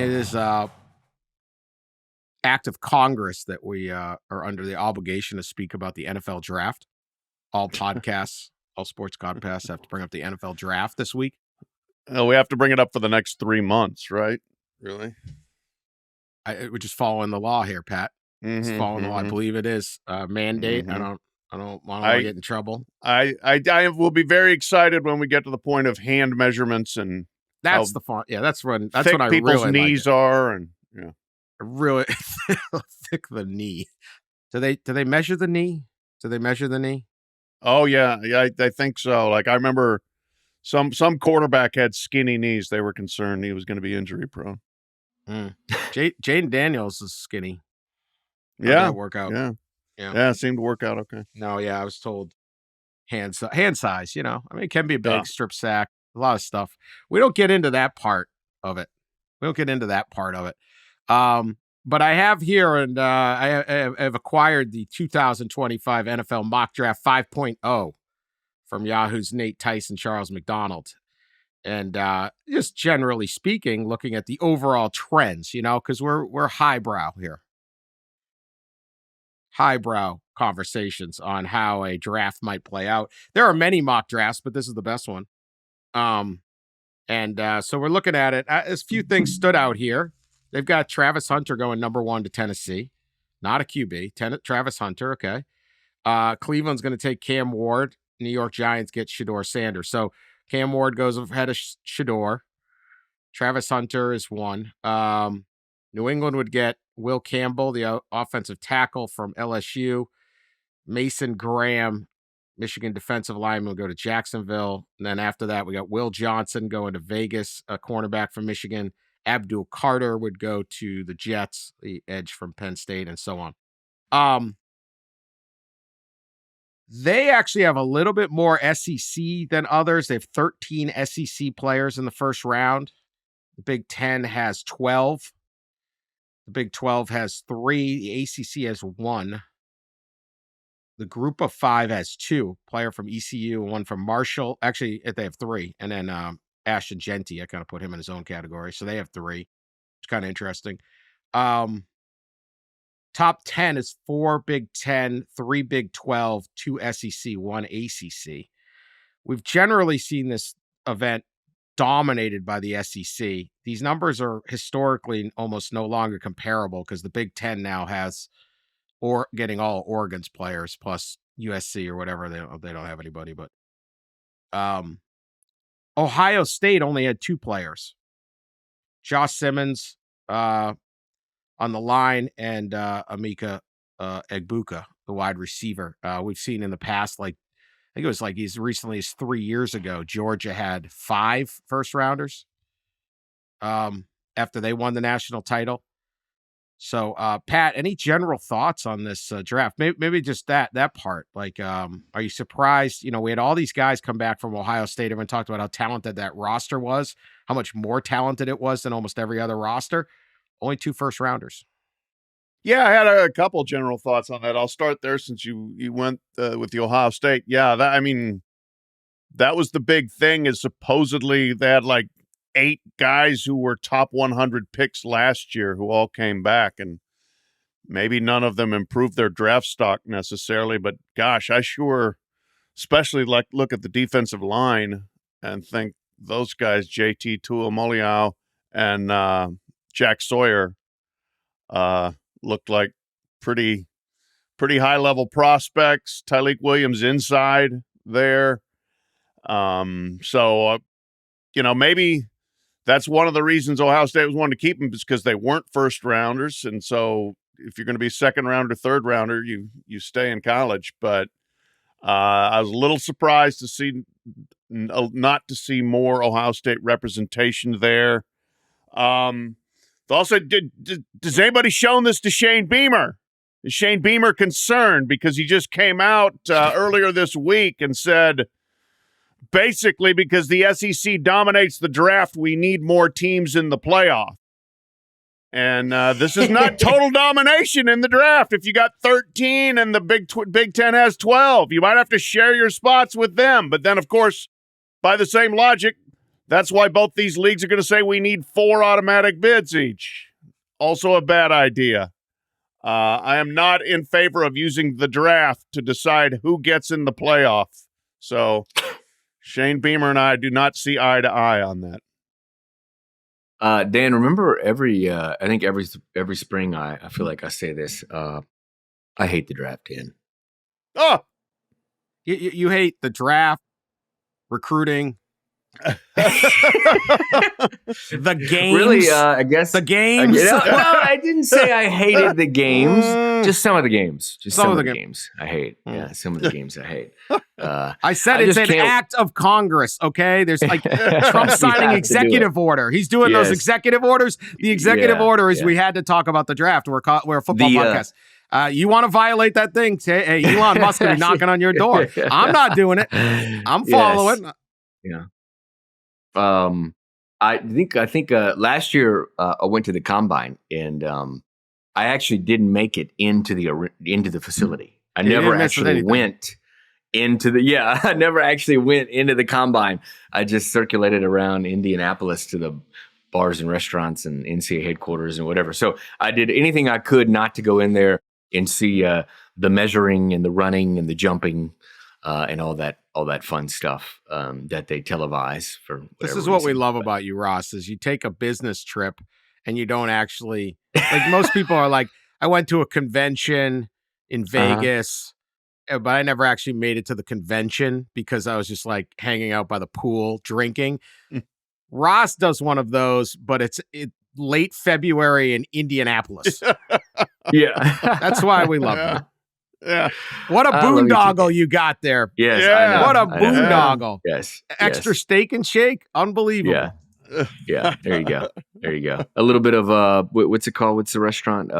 it is act of Congress that we are under the obligation to speak about the NFL draft. All podcasts, all sports podcasts have to bring up the NFL draft this week. We have to bring it up for the next 3 months, right? Really? We're just following the law here, Pat. It's following the law. I believe it is a mandate. I don't want to get in trouble. I will be very excited when we get to the point of hand measurements and that's the fun. Yeah, that's when I people's really knees are, and yeah, really thick the knee. Do they measure the knee? Do they measure the knee? Oh yeah, I think so. Like I remember some quarterback had skinny knees. They were concerned he was going to be injury prone. Jaden Daniels is skinny. Yeah, work out. Yeah, it seemed to work out okay. No, yeah, I was told hand size. I mean, it can be a big strip sack, a lot of stuff. We don't get into that part of it. But I have here, and I have acquired the 2025 NFL Mock Draft 5.0 from Yahoo's Nate Tyson, Charles McDonald. And just generally speaking, looking at the overall trends, because we're highbrow here. Highbrow conversations on how a draft might play out. There are many mock drafts, but this is the best one. So we're looking at it. A few things stood out here. They've got Travis Hunter going number 1 to Tennessee. Not a QB. Travis Hunter, okay. Cleveland's going to take Cam Ward. New York Giants get Shedeur Sanders. So Cam Ward goes ahead of Shedeur. Travis Hunter is 1. New England would get Will Campbell, the offensive tackle from LSU. Mason Graham, Michigan defensive lineman, will go to Jacksonville. And then after that, we got Will Johnson going to Vegas, a cornerback from Michigan. Abdul Carter would go to the Jets, the edge from Penn State, and so on. They actually have a little bit more SEC than others. They have 13 SEC players in the first round. The Big Ten has 12. The Big 12 has 3. The ACC has 1. The Group of 5 has 2. Player from ECU and 1 from Marshall. Actually, they have 3. And then Ashton Genty, I kind of put him in his own category. So they have 3. It's kind of interesting. Top 10 is 4 Big 10, 3 Big 12, 2 SEC, 1 ACC. We've generally seen this event dominated by the SEC. These numbers are historically almost no longer comparable because the Big 10 now has getting all Oregon's players plus USC or whatever. They don't have anybody, but Ohio State only had 2 players. Josh Simmons on the line and Emeka Egbuka, the wide receiver. We've seen in the past, I think it was as recently as 3 years ago, Georgia had 5 first rounders after they won the national title. So, Pat, any general thoughts on this draft? Maybe just that part. Are you surprised? We had all these guys come back from Ohio State. Everyone talked about how talented that roster was, how much more talented it was than almost every other roster. Only 2 first rounders. Yeah, I had a couple general thoughts on that. I'll start there since you went with the Ohio State. Yeah, that was the big thing is supposedly they had 8 guys who were top 100 picks last year who all came back, and maybe none of them improved their draft stock necessarily, but gosh, I sure especially look at the defensive line and think those guys, JT Tuimoloau and Jack Sawyer, looked like pretty high-level prospects. Tyleik Williams inside there. Maybe that's one of the reasons Ohio State was wanting to keep them is because they weren't first rounders. And so if you're going to be second rounder, third rounder, you stay in college. But I was a little surprised to see not to see more Ohio State representation there. Also, does anybody shown this to Shane Beamer? Is Shane Beamer concerned because he just came out earlier this week and said, basically, because the SEC dominates the draft, we need more teams in the playoff. And this is not total domination in the draft. If you got 13 and the Big Ten has 12, you might have to share your spots with them. But then, of course, by the same logic, That's why both these leagues are going to say we need 4 automatic bids each. Also a bad idea. I am not in favor of using the draft to decide who gets in the playoff. So Shane Beamer and I do not see eye to eye on that. Dan, remember I think every spring I feel like I say this. I hate the draft, Dan. Oh, You hate the draft, recruiting, the games. Really, I guess the games. No, I didn't say I hated the games. Just some of the games. Just some of the games I hate. Yeah, some of the games I hate. I said it's an act of Congress. Okay, there's like Trump signing executive order. He's doing those executive orders. The executive order is we had to talk about the draft. We're a football podcast. You want to violate that thing? Hey, Elon Musk will be knocking on your door. I'm not doing it. I'm following. Yeah. I think last year I went to the combine and I actually didn't make it into the facility. I never actually went into the I never actually went into the combine. I just circulated around Indianapolis to the bars and restaurants and NCAA headquarters and whatever. So I did anything I could not to go in there and see the measuring and the running and the jumping and all that fun stuff that they televise for. This is what we love about you, Ross, is you take a business trip and you don't actually, like most people are like, I went to a convention in Vegas, but I never actually made it to the convention because I was just like hanging out by the pool, drinking. Ross does one of those, but it's late February in Indianapolis. Yeah. That's why we love him. Yeah. What a boondoggle you got there. Yes. Yeah. What a boondoggle. Yes. Extra steak and shake. Unbelievable. Yeah. Yeah. There you go. There you go. A little bit of what's it called? What's the restaurant?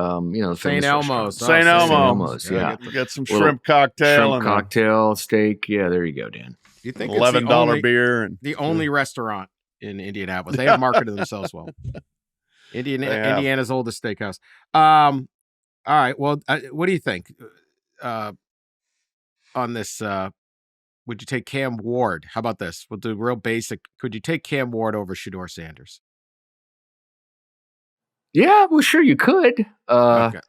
St. Elmo's. St. Elmo's. Yeah. Get some shrimp cocktail. Shrimp cocktail, steak. Yeah, there you go, Dan. You think $11 beer and the only restaurant in Indianapolis. They have marketed themselves well. Indiana's oldest steakhouse. All right. Well, what do you think on this? Would you take Cam Ward? How about this? We'll do real basic. Could you take Cam Ward over Shedeur Sanders? Yeah, well, sure you could. Okay.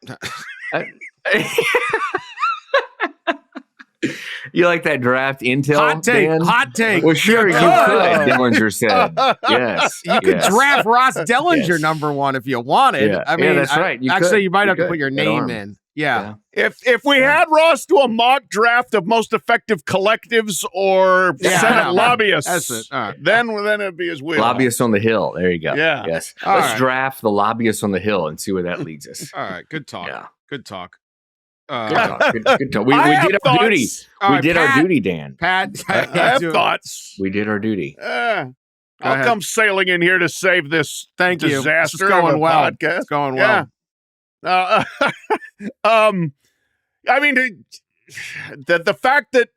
You like that draft intel? Hot take. Dan? Hot take. Well, sure you could. Dellenger said, "Yes, you could draft Ross Dellenger number 1 if you wanted." Yeah. I mean, that's right. You might have to put your name in. Yeah. If we had Ross do a mock draft of most effective collectives or Senate lobbyists, that's it. All right. then it'd be his wheel. Lobbyists on the Hill. There you go. Yeah. Yes. All Let's right. draft the lobbyists on the Hill and see where that leads us. All right. Good talk. Yeah. Good talk. Good talk. Good talk. We I have did our thoughts. duty. All We right, did our duty, Dan. Pat, I have thoughts. We did our duty. I'll ahead. come sailing in here to save this Thank you. disaster It's going of a well. podcast. It's going well. Yeah. I mean, the fact that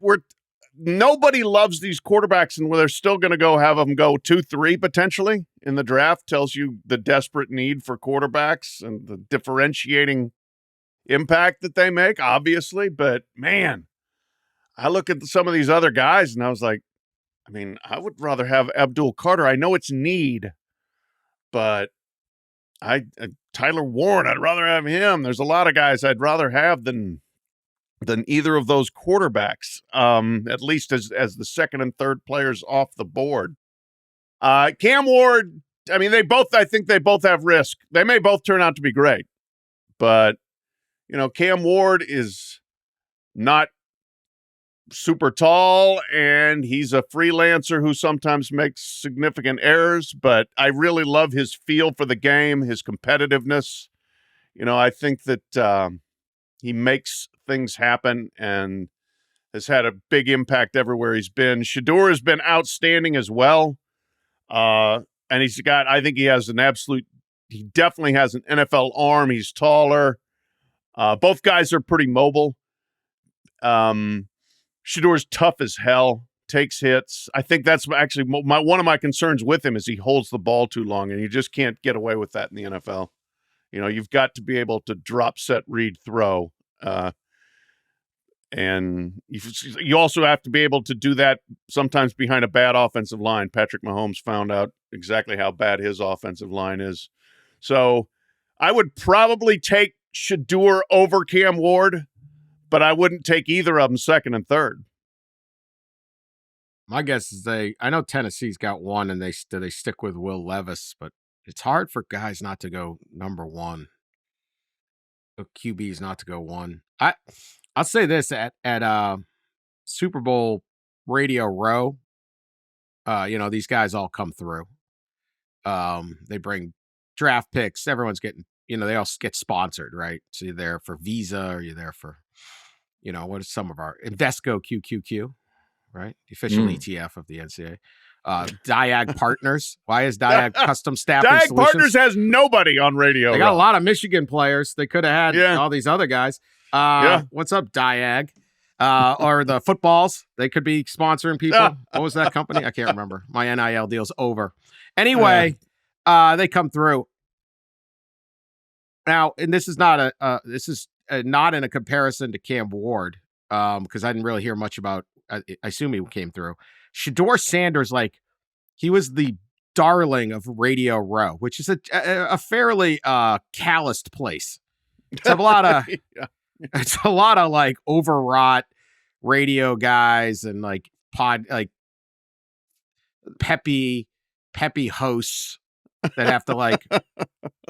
nobody loves these quarterbacks and they're still going to have them go 2-3 potentially in the draft tells you the desperate need for quarterbacks and the differentiating impact that they make, obviously. But man, I look at some of these other guys and I was like, I mean, I would rather have Abdul Carter. I know it's need, but Tyler Warren, I'd rather have him. There's a lot of guys I'd rather have than either of those quarterbacks, at least as the second and third players off the board. Cam Ward, I mean, I think they both have risk. They may both turn out to be great, but Cam Ward is not super tall and he's a freelancer who sometimes makes significant errors, but I really love his feel for the game, his competitiveness. I think that he makes things happen and has had a big impact everywhere he's been. Shedeur has been outstanding as well. And I think he definitely has an NFL arm. He's taller. Both guys are pretty mobile. Shedeur's tough as hell, takes hits. I think that's actually one of my concerns with him is he holds the ball too long, and you just can't get away with that in the NFL. You've got to be able to drop, set, read, throw. And you also have to be able to do that sometimes behind a bad offensive line. Patrick Mahomes found out exactly how bad his offensive line is. So I would probably take Shedeur over Cam Ward, but I wouldn't take either of them second and third. My guess is I know Tennessee's got one and they stick with Will Levis, but it's hard for guys not to go number one. QBs not to go one. I'll say this at Super Bowl Radio Row, these guys all come through. They bring draft picks. Everyone's getting, they all get sponsored, right? So you're there for Visa or you're there for, what is some of our Invesco QQQ, right? The official ETF of the NCAA. Diag Partners. Why is Diag Custom Staffing Diag Solutions? Partners has nobody on radio. They got a lot of Michigan players. They could have had all these other guys. What's up, Diag? Or the footballs. They could be sponsoring people. What was that company? I can't remember. My NIL deal's over. Anyway, they come through. Now, and this is not not in a comparison to Cam Ward, because I didn't really hear much about. I assume he came through. Shedeur Sanders, he was the darling of Radio Row, which is a fairly calloused place. It's a lot of it's a lot of overwrought radio guys and peppy hosts that have to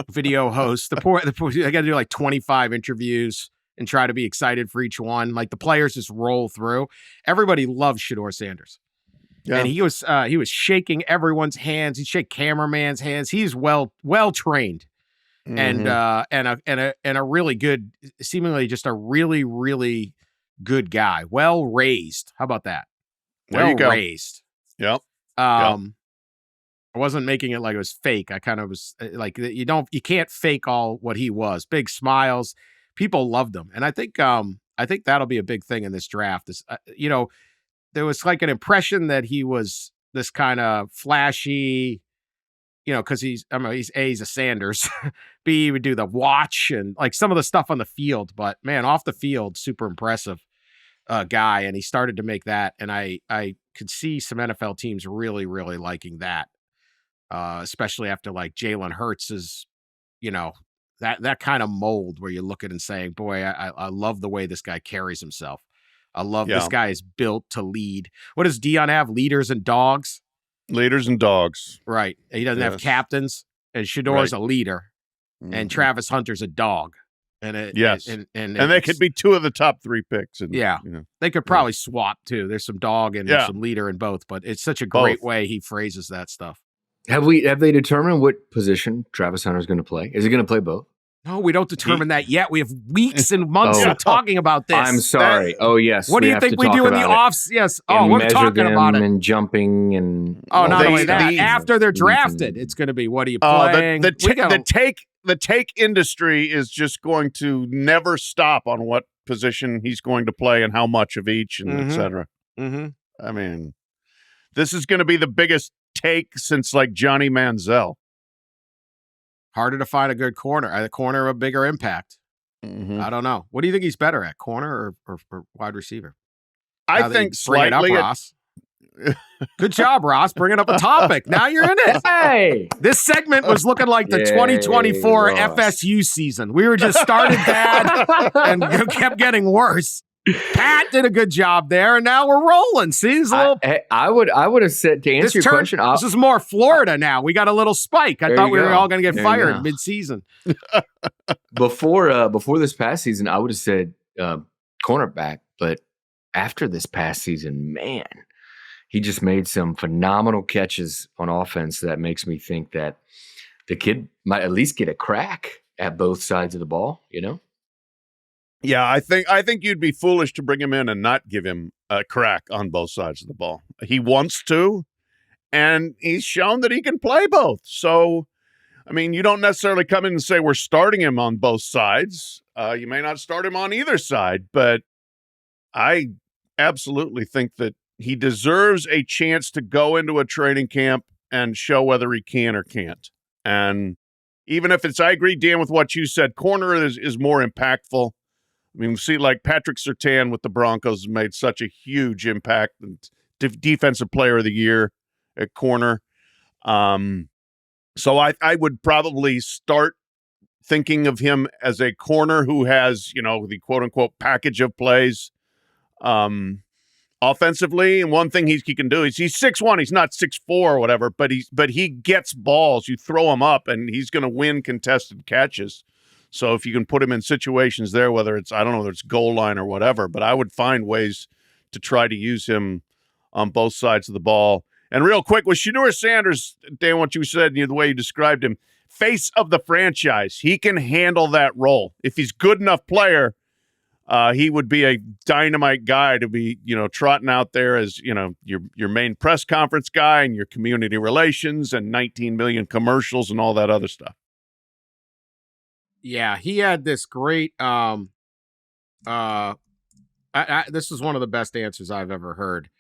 video host. The poor they got to do 25 interviews and try to be excited for each one. The players just roll through. Everybody loves Shedeur Sanders. Yeah. And he was shaking everyone's hands. He'd shake cameraman's hands. He's well trained, and a really good, seemingly just a really, really good guy. Well raised. How about that? Well raised. Yep. I wasn't making it like it was fake. I kind of was you can't fake all what he was. Big smiles. People loved him, and I think that'll be a big thing in this draft. This there was an impression that he was this kind of flashy, because he's a Sanders. B, he would do the watch and some of the stuff on the field, but man, off the field, super impressive guy. And he started to make that. And I could see some NFL teams really, really liking that, especially after Jalen Hurts is, that kind of mold where you look at it and saying, boy, I love the way this guy carries himself. I love this guy is built to lead. What does Dion have? Leaders and dogs? Leaders and dogs. Right. He doesn't have captains. And Shedeur's a leader. Mm-hmm. And Travis Hunter's a dog. And they could be two of the top three picks. And, they could probably swap too. There's some dog and there's some leader in both. But it's such a great way he phrases that stuff. Have they determined what position Travis Hunter's going to play? Is he going to play both? No, we don't determine that yet. We have weeks and months of talking about this. I'm sorry. Yes. What do you think we do in the offs? Yes. We're talking about it. And jumping and. Not only that. After they're drafted, it's going to be, what are you playing? The take industry is just going to never stop on what position he's going to play and how much of each and et cetera. Mm-hmm. I mean, this is going to be the biggest take since Johnny Manziel. Harder to find a good corner. A corner of a bigger impact. Mm-hmm. I don't know. What do you think he's better at, corner or wide receiver? I think slightly. Ross. Good job, Ross. Bringing up a topic. Now you're in it. Hey, this segment was looking like the 2024 Ross. FSU season. We were just started bad and kept getting worse. Pat did a good job there, and now we're rolling. See, I would have said, to answer your question. This is more Florida now. We got a little spike. I thought we were all going to get fired mid-season. Before this past season, I would have said cornerback, but after this past season, man, he just made some phenomenal catches on offense that makes me think that the kid might at least get a crack at both sides of the ball, Yeah, I think you'd be foolish to bring him in and not give him a crack on both sides of the ball. He wants to, and he's shown that he can play both. So, I mean, you don't necessarily come in and say we're starting him on both sides. You may not start him on either side, but I absolutely think that he deserves a chance to go into a training camp and show whether he can or can't. And even if I agree, Dan, with what you said, corner is more impactful. I mean, we see like Patrick Surtain with the Broncos made such a huge impact, and defensive player of the year at corner. So I would probably start thinking of him as a corner who has, the quote unquote package of plays offensively. And one thing he can do is he's 6'1", he's not 6'4" or whatever, but he gets balls. You throw him up and he's going to win contested catches. So if you can put him in situations there, whether it's goal line or whatever, but I would find ways to try to use him on both sides of the ball. And real quick, with Shedeur Sanders, Dan, what you said, the way you described him, face of the franchise, he can handle that role. If he's good enough player, he would be a dynamite guy to be, trotting out there as, your main press conference guy and your community relations and 19 million commercials and all that other stuff. Yeah, he had this great this is one of the best answers I've ever heard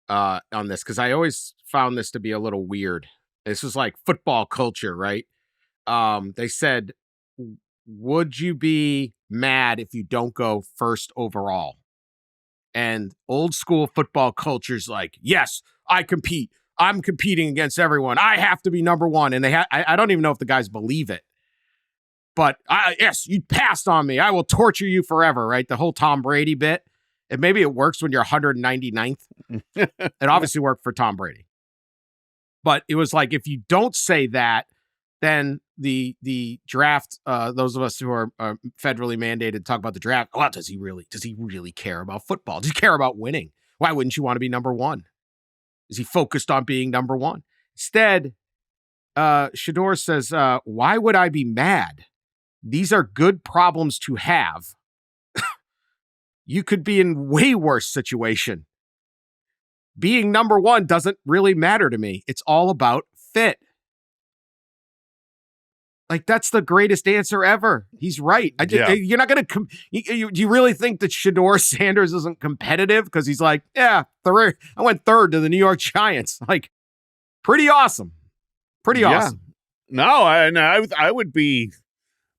on this, because I always found this to be a little weird. This is like football culture, right? They said, would you be mad if you don't go first overall? And old school football culture's like, yes, I compete. I'm competing against everyone. I have to be number one. And I don't even know if the guys believe it. But yes, you passed on me. I will torture you forever, right? The whole Tom Brady bit. And maybe it works when you're 199th. It obviously worked for Tom Brady. But it was like, if you don't say that, then the draft, those of us who are federally mandated to talk about the draft, well, does he really care about football? Does he care about winning? Why wouldn't you want to be number one? Is he focused on being number one? Instead, Shedeur says, why would I be mad? These are good problems to have. You could be in way worse situation. Being number one doesn't really matter to me. It's all about fit. Like, that's the greatest answer ever. He's right. You're not going to do you really think that Shedeur Sanders isn't competitive? Because he's like, yeah, I went third to the New York Giants. Like, pretty awesome. Pretty awesome. No, I would be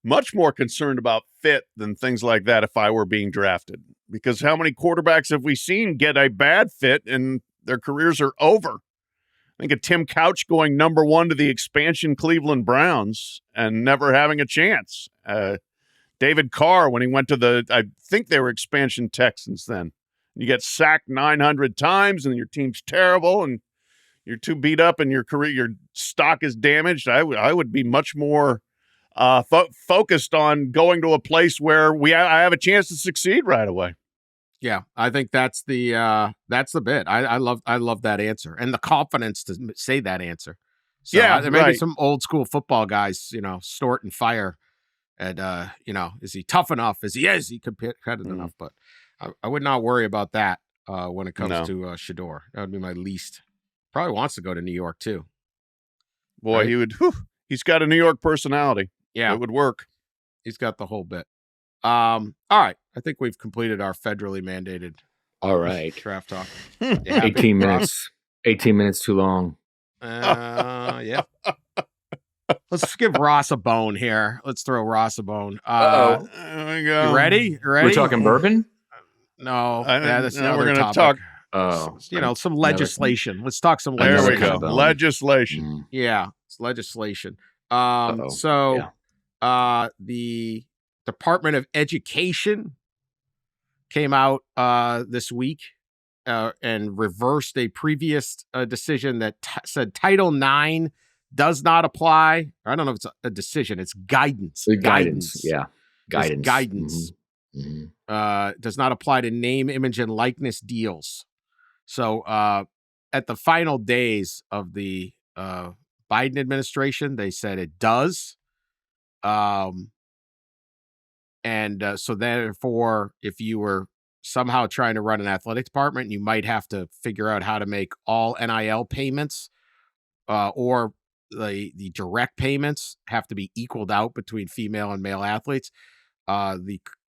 much more concerned about fit than things like that if I were being drafted. Because how many quarterbacks have we seen get a bad fit and their careers are over? I think of Tim Couch going number one to the expansion Cleveland Browns and never having a chance. David Carr, when he went to I think they were expansion Texans then. You get sacked 900 times and your team's terrible and you're too beat up and your stock is damaged. I would be much more focused on going to a place where I have a chance to succeed right away. Yeah, I think that's the bit. I love that answer and the confidence to say that answer. So maybe some old school football guys, snort and fire, and is he tough enough? Is he competitive enough? But I would not worry about that when it comes to Shedeur. That would be my least. Probably wants to go to New York too. Boy, right? He would. He's got a New York personality. Yeah, it would work. He's got the whole bit. All right. I think we've completed our federally mandated. All right. Draft talk. 18 minutes. 18 minutes too long. Yeah. Let's give Ross a bone here. Let's throw Ross a bone. There we go. You ready? We're talking bourbon? No. That's another we're going to topic. talk. Some legislation. Let's talk some legislation. legislation. There we go. Legislation. Yeah. It's legislation. The Department of Education came out this week and reversed a previous decision that said Title IX does not apply. I don't know if it's a decision. It's guidance. Guidance. Yeah. Guidance. Guidance. Mm-hmm. Does not apply to name, image, and likeness deals. So at the final days of the Biden administration, they said it does. So therefore, if you were somehow trying to run an athletic department, you might have to figure out how to make all NIL payments or the direct payments have to be equaled out between female and male athletes.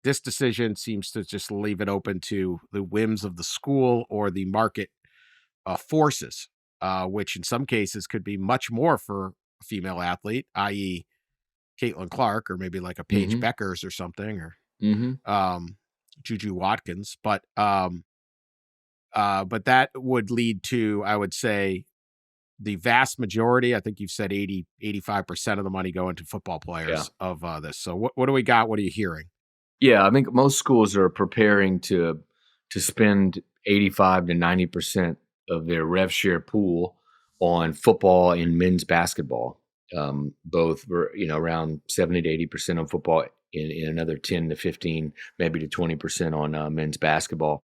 This decision seems to just leave it open to the whims of the school or the market forces, which in some cases could be much more for a female athlete, i.e., Caitlin Clark, or maybe like a Paige Beckers or something, or Juju Watkins, but that would lead to, I would say, the vast majority, I think you've said 85% of the money going to football players of this. So what do we got? What are you hearing? Yeah, I think most schools are preparing to spend 85 to 90% of their rev share pool on football and men's basketball. Both were, around 70 to 80% on football, in another 10 to 15, maybe to 20% on men's basketball.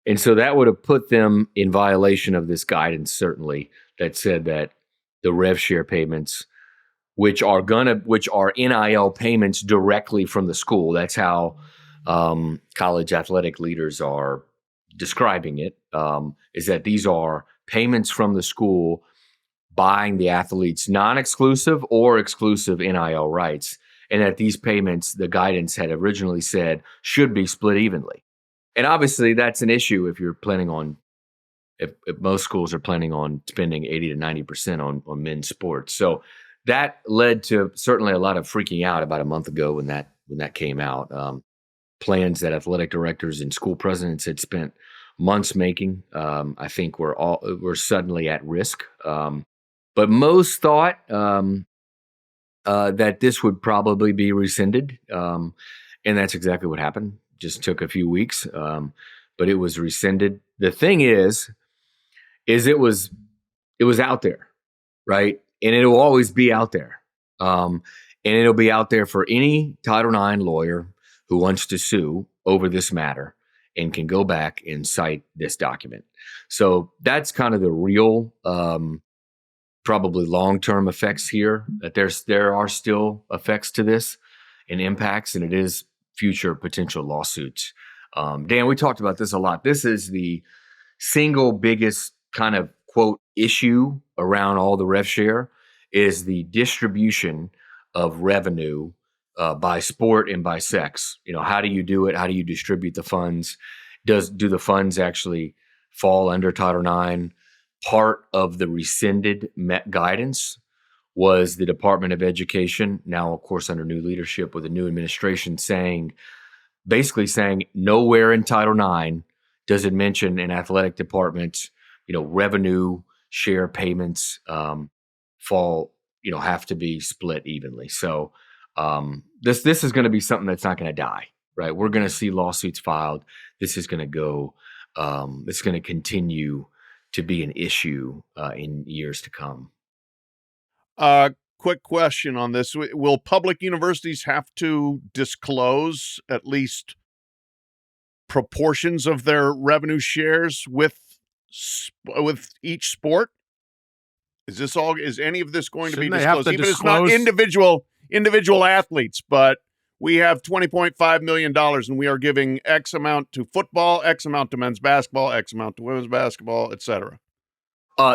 And so that would have put them in violation of this guidance, certainly, that said that the rev share payments, which are NIL payments directly from the school. That's how college athletic leaders are describing it, is that these are payments from the school buying the athletes non-exclusive or exclusive NIL rights, and that these payments, the guidance had originally said, should be split evenly. And obviously that's an issue if you're planning on, if most schools are planning on spending 80 to 90% on men's sports. So that led to certainly a lot of freaking out about a month ago when that came out. Plans that athletic directors and school presidents had spent months making, I think were suddenly at risk. But most thought that this would probably be rescinded, and that's exactly what happened. Just took a few weeks, but it was rescinded. The thing is it was out there, right? And it'll always be out there. And it'll be out there for any Title IX lawyer who wants to sue over this matter and can go back and cite this document. So that's kind of the real, probably long-term effects here, that there are still effects to this and impacts, and it is future potential lawsuits. Dan, we talked about this a lot. This is the single biggest kind of quote issue around all the rev share, is the distribution of revenue by sport and by sex. How do you do it? How do you distribute the funds? Do the funds actually fall under Title IX? Part of the rescinded guidance was the Department of Education, now of course under new leadership with a new administration, basically saying nowhere in Title IX does it mention an athletic department, revenue share payments have to be split evenly. So this is going to be something that's not going to die, right? We're going to see lawsuits filed. This is going to go. It's going to continue to be an issue in years to come. Quick question on this. Will public universities have to disclose at least proportions of their revenue shares with each sport? Is any of this going to be disclosed? Even if it's not individual athletes, but we have $20.5 million and we are giving X amount to football, X amount to men's basketball, X amount to women's basketball, etc.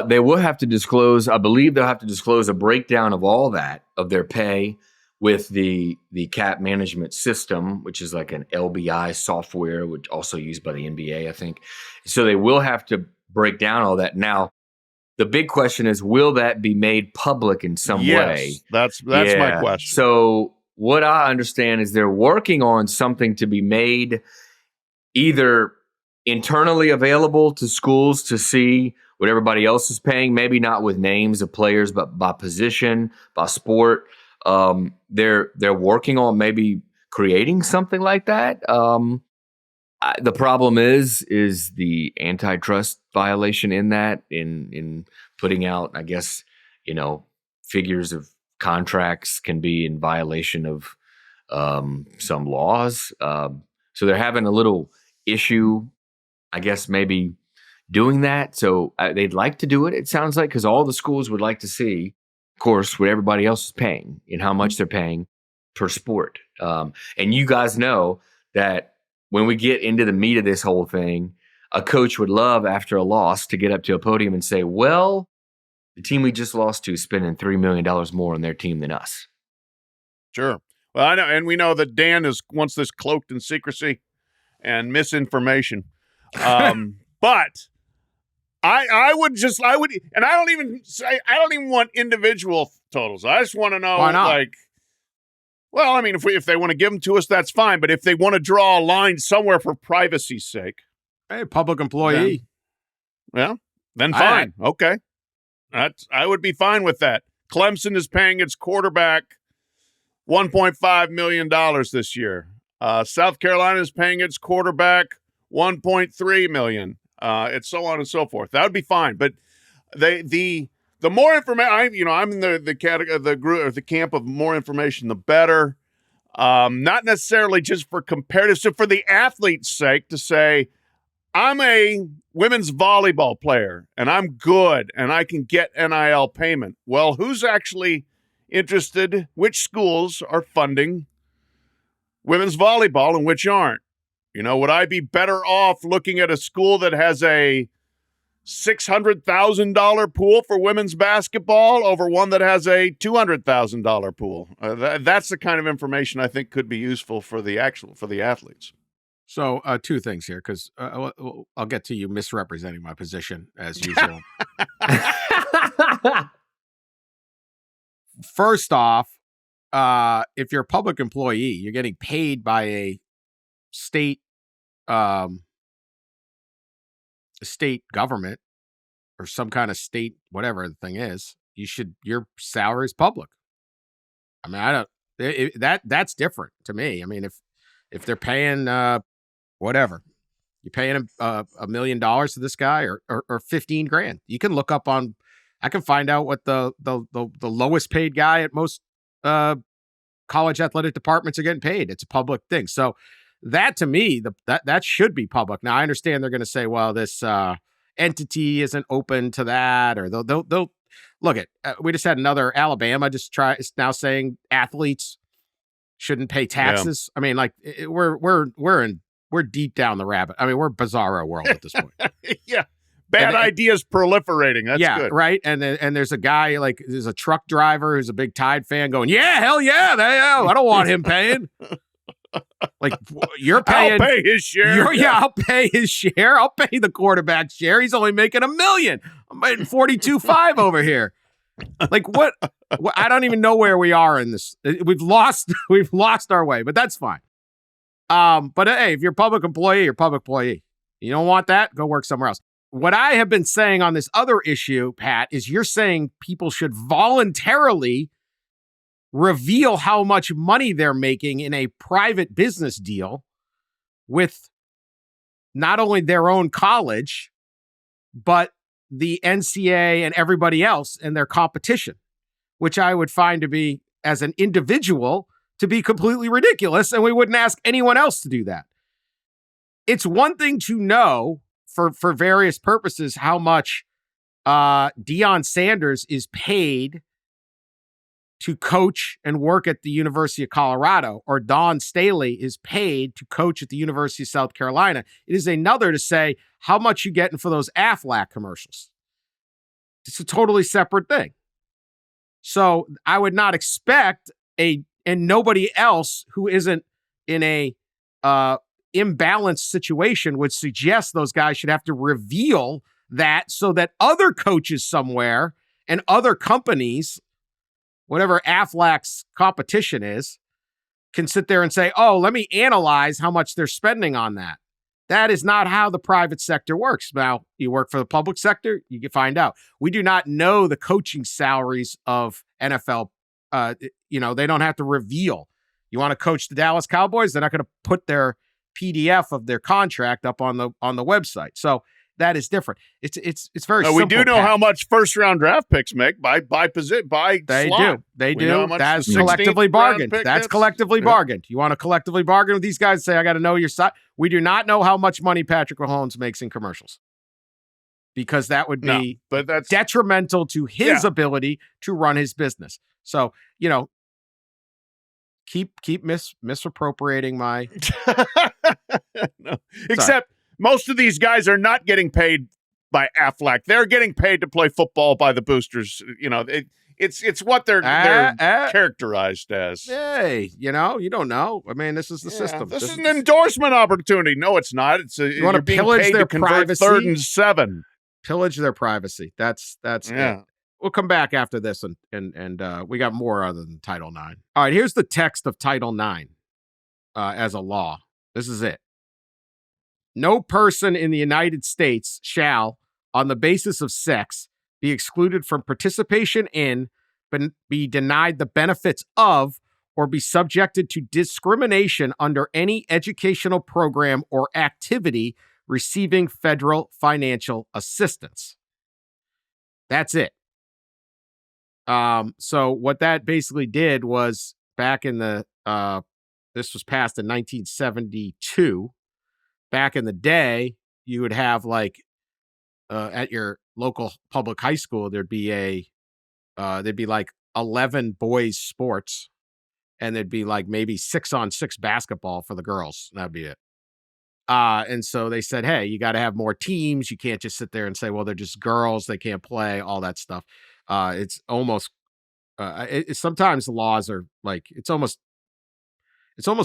They will have to disclose, I believe they'll have to disclose a breakdown of all that, of their pay with the cap management system, which is like an LBI software, which also used by the NBA, I think. So they will have to break down all that. Now, the big question is, will that be made public in some way? That's my question. So what I understand is they're working on something to be made either internally available to schools to see what everybody else is paying, maybe not with names of players, but by position, by sport. They're working on maybe creating something like that. The problem is the antitrust violation in that, in putting out, I guess, figures of contracts can be in violation of some laws. So they're having a little issue, I guess, maybe doing that. So they'd like to do it, it sounds like, because all the schools would like to see, of course, what everybody else is paying and how much they're paying per sport. And you guys know that when we get into the meat of this whole thing, a coach would love, after a loss, to get up to a podium and say, well, the team we just lost to is spending $3 million more on their team than us. Sure. Well, I know, and we know that Dan wants this cloaked in secrecy and misinformation. But I would, and I don't even want individual totals. I just want to know, why not? Well, I mean, if they want to give them to us, that's fine. But if they want to draw a line somewhere for privacy's sake, hey, public employee, then fine. Okay, I would be fine with that. Clemson is paying its quarterback $1.5 million this year. South Carolina is paying its quarterback $1.3 million. It's so on and so forth. That would be fine. But the more information, I'm in the category, the group, or the camp of more information, the better. Not necessarily just for comparative, so for the athlete's sake, to say, I'm a women's volleyball player and I'm good and I can get NIL payment. Well, who's actually interested? Which schools are funding women's volleyball and which aren't? Would I be better off looking at a school that has a $600,000 pool for women's basketball over one that has a $200,000 pool? That's the kind of information I think could be useful for the athletes. So two things here, because I'll get to you misrepresenting my position as usual. First off, if you're a public employee, you're getting paid by a state government or some kind of state, whatever the thing is. Your salary is public. I mean, that's different to me. I mean, if they're paying whatever, you're paying him $1 million to this guy or 15 grand. You can look up I can find out what the lowest paid guy at most college athletic departments are getting paid. It's a public thing. So that, to me, that should be public. Now, I understand they're going to say, well, this entity isn't open to that, or they'll look at. We just had another Alabama is now saying athletes shouldn't pay taxes. Yeah. I mean, like we're deep down the rabbit. I mean, we're bizarro world at this point. Yeah. Bad ideas proliferating. That's good. Right. And there's a guy, there's a truck driver who's a big Tide fan going, yeah, hell yeah. I don't want him paying. Like, you're paying. I'll pay his share. I'll pay his share. I'll pay the quarterback's share. He's only making $1 million. I'm making 42.5 over here. Like, what? I don't even know where we are in this. We've lost our way, but that's fine. But hey, if you're a public employee, you're a public employee. You don't want that? Go work somewhere else. What I have been saying on this other issue, Pat, is you're saying people should voluntarily reveal how much money they're making in a private business deal with not only their own college, but the NCAA and everybody else and their competition, which I would find to be, as an individual, to be completely ridiculous, and we wouldn't ask anyone else to do that. It's one thing to know for various purposes how much Deion Sanders is paid to coach and work at the University of Colorado, or Dawn Staley is paid to coach at the University of South Carolina. It is another to say how much you getting for those Aflac commercials. It's a totally separate thing. So I would not expect and nobody else who isn't in a imbalanced situation would suggest those guys should have to reveal that, so that other coaches somewhere and other companies, whatever Aflac's competition is, can sit there and say, oh, let me analyze how much they're spending on that. That is not how the private sector works. Now, you work for the public sector, you can find out. We do not know the coaching salaries of NFL. They don't have to reveal. You want to coach the Dallas Cowboys? They're not going to put their PDF of their contract up on the website. So that is different. It's very simple. We do know how much first round draft picks make by They slot. They do. That's collectively bargained. That's collectively bargained. You want to collectively bargain with these guys and say, I got to know your side. We do not know how much money Patrick Mahomes makes in commercials, because that would be that's detrimental to his ability to run his business. So, keep misappropriating my. No. Except most of these guys are not getting paid by Aflac. They're getting paid to play football by the boosters. It's what they're characterized as. Hey, you don't know. I mean, this is the system. This is an endorsement opportunity. No, it's not. You want to pillage their privacy? 3rd and 7. Pillage their privacy. That's it. we'll come back after this, and we got more other than Title IX. All right, here's the text of Title IX as a law. This is it. No person in the United States shall, on the basis of sex, be excluded from participation in, but be denied the benefits of, or be subjected to discrimination under any educational program or activity receiving federal financial assistance. That's it. So what that basically did was back in the, this was passed in 1972. Back in the day, you would have like, at your local public high school, there'd be like 11 boys sports, and there'd be like maybe 6-on-6 basketball for the girls. That'd be it. And so they said, hey, you got to have more teams. You can't just sit there and say, well, they're just girls, they can't play, all that stuff. It's almost, sometimes the laws are like, it's almost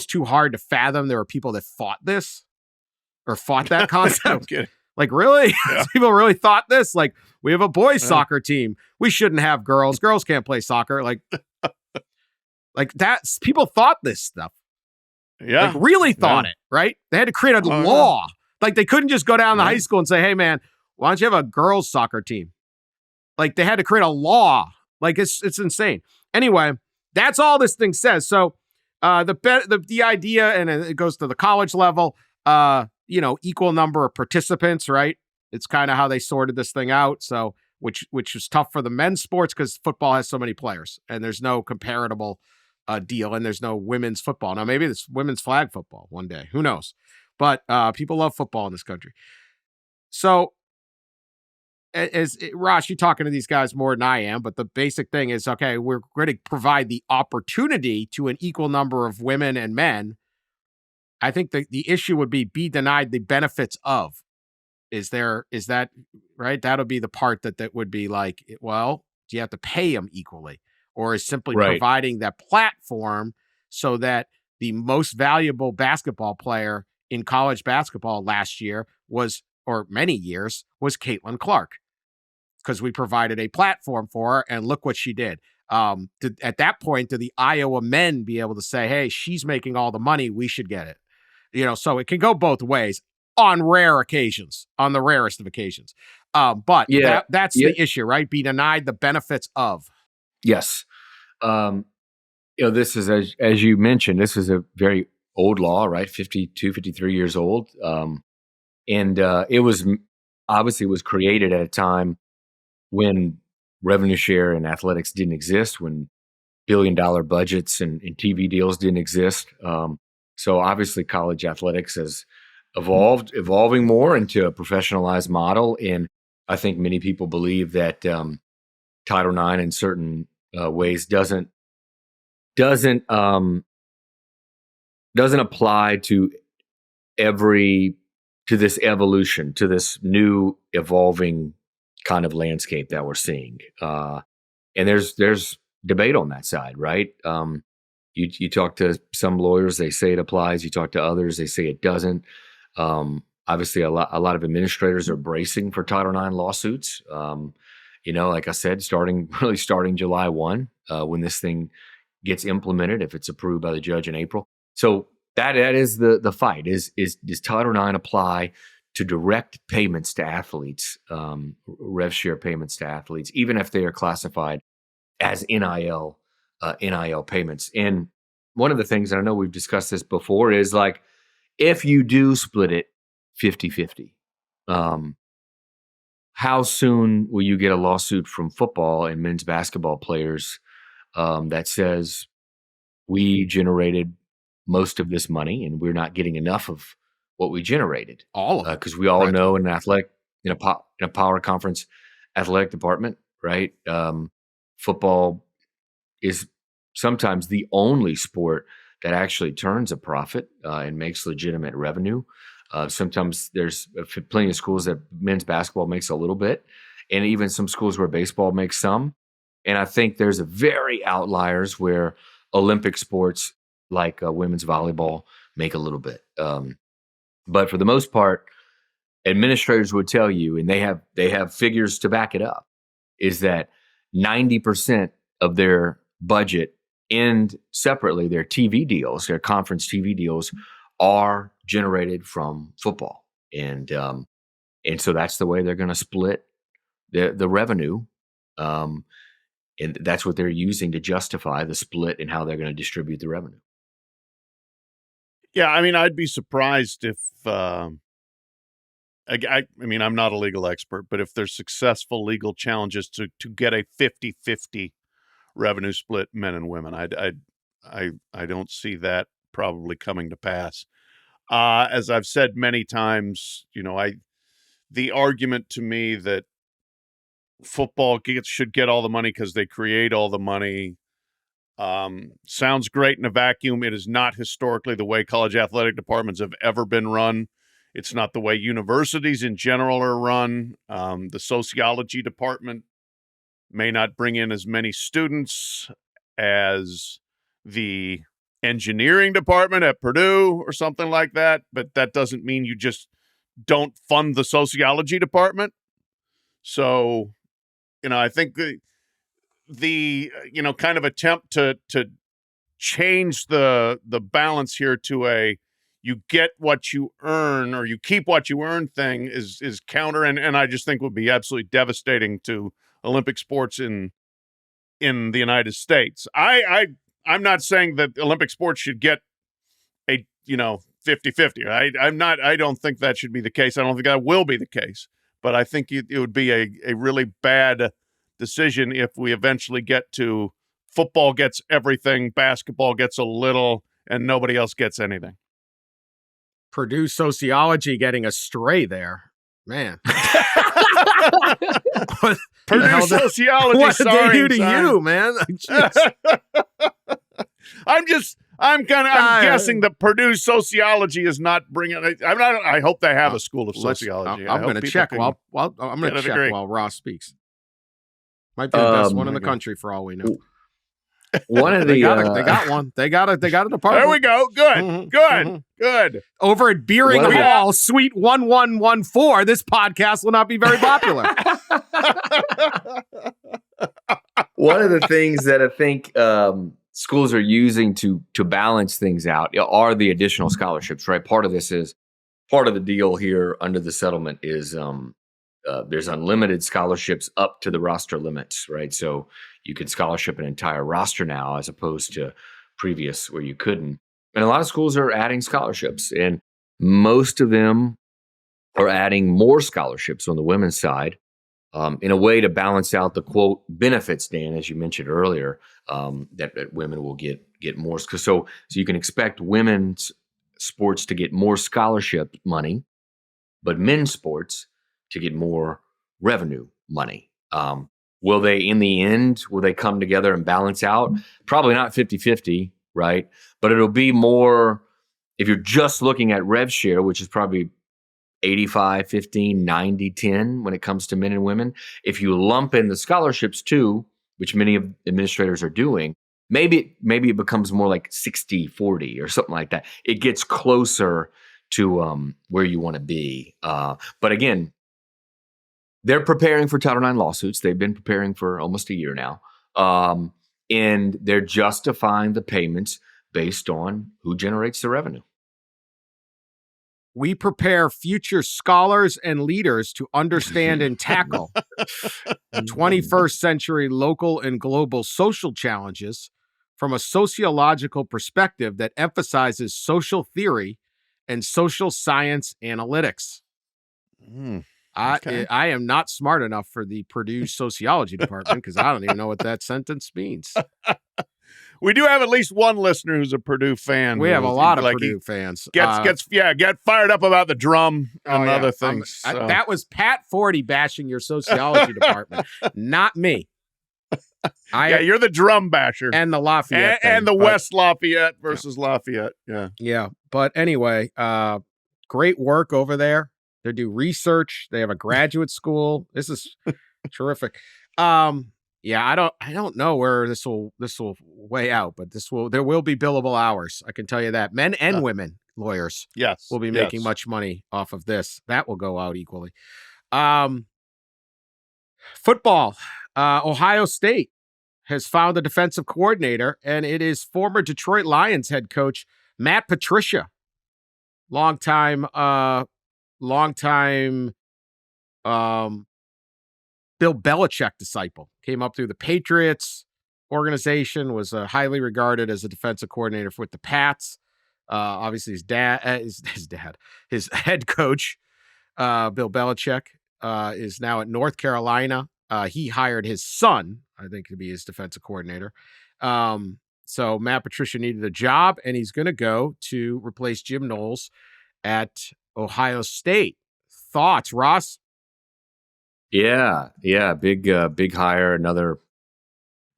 too hard to fathom. There are people that fought this or fought that concept. Like, really? Yeah. People really thought this? Like, we have a boys soccer team. We shouldn't have girls. Girls can't play soccer. Like that's, people thought this stuff. Yeah. Like, really thought it, right? They had to create a law. Like, they couldn't just go down to high school and say, hey, man, why don't you have a girls soccer team? Like, they had to create a law. Like, it's insane. Anyway, that's all this thing says. So the idea, and it goes to the college level, equal number of participants, right? It's kind of how they sorted this thing out. So, which was tough for the men's sports because football has so many players and there's no comparable deal, and there's no women's football. Now, maybe it's women's flag football one day. Who knows? But people love football in this country. So, Ross, you're talking to these guys more than I am, but the basic thing is, okay, we're going to provide the opportunity to an equal number of women and men. I think the issue would be denied the benefits of. Is that right? That'll be the part that would be like, well, do you have to pay them equally? Or is simply providing that platform so that the most valuable basketball player in college basketball last year was, or many years, was Caitlin Clark. Because we provided a platform for her, and look what she did. At that point, do the Iowa men be able to say, hey, she's making all the money, we should get it? So it can go both ways on rare occasions, on the rarest of occasions. But that's the issue, right? Be denied the benefits of. Yes. This is, as you mentioned, this is a very old law, right? 52, 53 years old. And it was created at a time when revenue share in athletics didn't exist, when billion-dollar budgets and TV deals didn't exist. So obviously college athletics has evolving more into a professionalized model. And I think many people believe that Title IX in certain ways doesn't apply to this evolution, to this new evolving kind of landscape that we're seeing. And there's debate on that side, right? You talk to some lawyers, they say it applies. You talk to others, they say it doesn't. Obviously a lot of administrators are bracing for Title IX lawsuits. Like I said, starting July 1, when this thing gets implemented, if it's approved by the judge in April. So that is the fight. Does Title IX apply to direct payments to athletes, rev share payments to athletes, even if they are classified as NIL payments? And one of the things, and I know we've discussed this before, is like, if you do split it 50-50, how soon will you get a lawsuit from football and men's basketball players that says we generated most of this money and we're not getting enough of what we generated? All of it. Because we all know in a power conference athletic department, right? Football is sometimes the only sport that actually turns a profit and makes legitimate revenue. Sometimes there's plenty of schools that men's basketball makes a little bit, and even some schools where baseball makes some. And I think there's a very outliers where Olympic sports like women's volleyball make a little bit. But for the most part, administrators would tell you, and they have figures to back it up, is that 90% of their budget and separately their TV deals, their conference TV deals, are generated from football. And so that's the way they're going to split the revenue. And that's what they're using to justify the split and how they're going to distribute the revenue. Yeah, I mean, I'd be surprised if, I mean, I'm not a legal expert, but if there's successful legal challenges to get a 50-50 revenue split, men and women, I don't see that probably coming to pass. As I've said many times, the argument to me that football should get all the money because they create all the money sounds great in a vacuum. It is not historically the way college athletic departments have ever been run. It's not the way universities in general are run. The sociology department may not bring in as many students as the engineering department at Purdue or something like that, but that doesn't mean you just don't fund the sociology department. So, I think the kind of attempt to change the balance here to you get what you earn or you keep what you earn thing is counter and I just think would be absolutely devastating to Olympic sports in the United States. I'm not saying that Olympic sports should get a 50-50. I don't think that should be the case. I don't think that will be the case. But I think it would be a really bad decision if we eventually get to football gets everything, basketball gets a little, and nobody else gets anything. Purdue sociology getting astray there, man. Purdue sociology. What did they do to you, man? I'm guessing that Purdue sociology is not bringing. I hope they have a school of sociology. I'm going to check while Ross speaks. Might be the best one in the country for all we know. One of the they got one. They got a department. There we go. Good. Good. Over at Beering Hall, Suite 1114. This podcast will not be very popular. One of the things that I think schools are using to balance things out are the additional scholarships, right? Part of the deal here under the settlement is there's unlimited scholarships up to the roster limits, right? So you can scholarship an entire roster now as opposed to previous where you couldn't. And a lot of schools are adding scholarships, and most of them are adding more scholarships on the women's side in a way to balance out the, quote, benefits, Dan, as you mentioned earlier, that women will get more. So you can expect women's sports to get more scholarship money, but men's sports to get more revenue money. Will they, in the end, come together and balance out? Probably not 50-50, right? But it'll be more, if you're just looking at rev share, which is probably 85-15, 90-10 when it comes to men and women. If you lump in the scholarships too, which many of administrators are doing, maybe it becomes more like 60-40 or something like that. It gets closer to where you want to be. But again, they're preparing for Title IX lawsuits. They've been preparing for almost a year now. And they're justifying the payments based on who generates the revenue. We prepare future scholars and leaders to understand and tackle 21st century local and global social challenges from a sociological perspective that emphasizes social theory and social science analytics. Okay. I am not smart enough for the Purdue sociology department because I don't even know what that sentence means. We do have at least one listener who's a Purdue fan. We have a lot of Purdue fans. Get fired up about the drum and other things. That was Pat Forde bashing your sociology department, not me. You're the drum basher. And the Lafayette and the West Lafayette versus Lafayette. Yeah. But anyway, great work over there. They do research. They have a graduate school. This is terrific. I don't know where this will weigh out, but there will be billable hours. I can tell you that. Men and women lawyers will be making much money off of this. That will go out equally. Football. Ohio State has found a defensive coordinator, and it is former Detroit Lions head coach Matt Patricia, longtime Bill Belichick disciple. Came up through the Patriots organization, was highly regarded as a defensive coordinator with the Pats. Obviously, his head coach, Bill Belichick, is now at North Carolina. He hired his son, I think, to be his defensive coordinator. So Matt Patricia needed a job, and he's going to go to replace Jim Knowles at Ohio State. Thoughts, Ross? Yeah, big hire. Another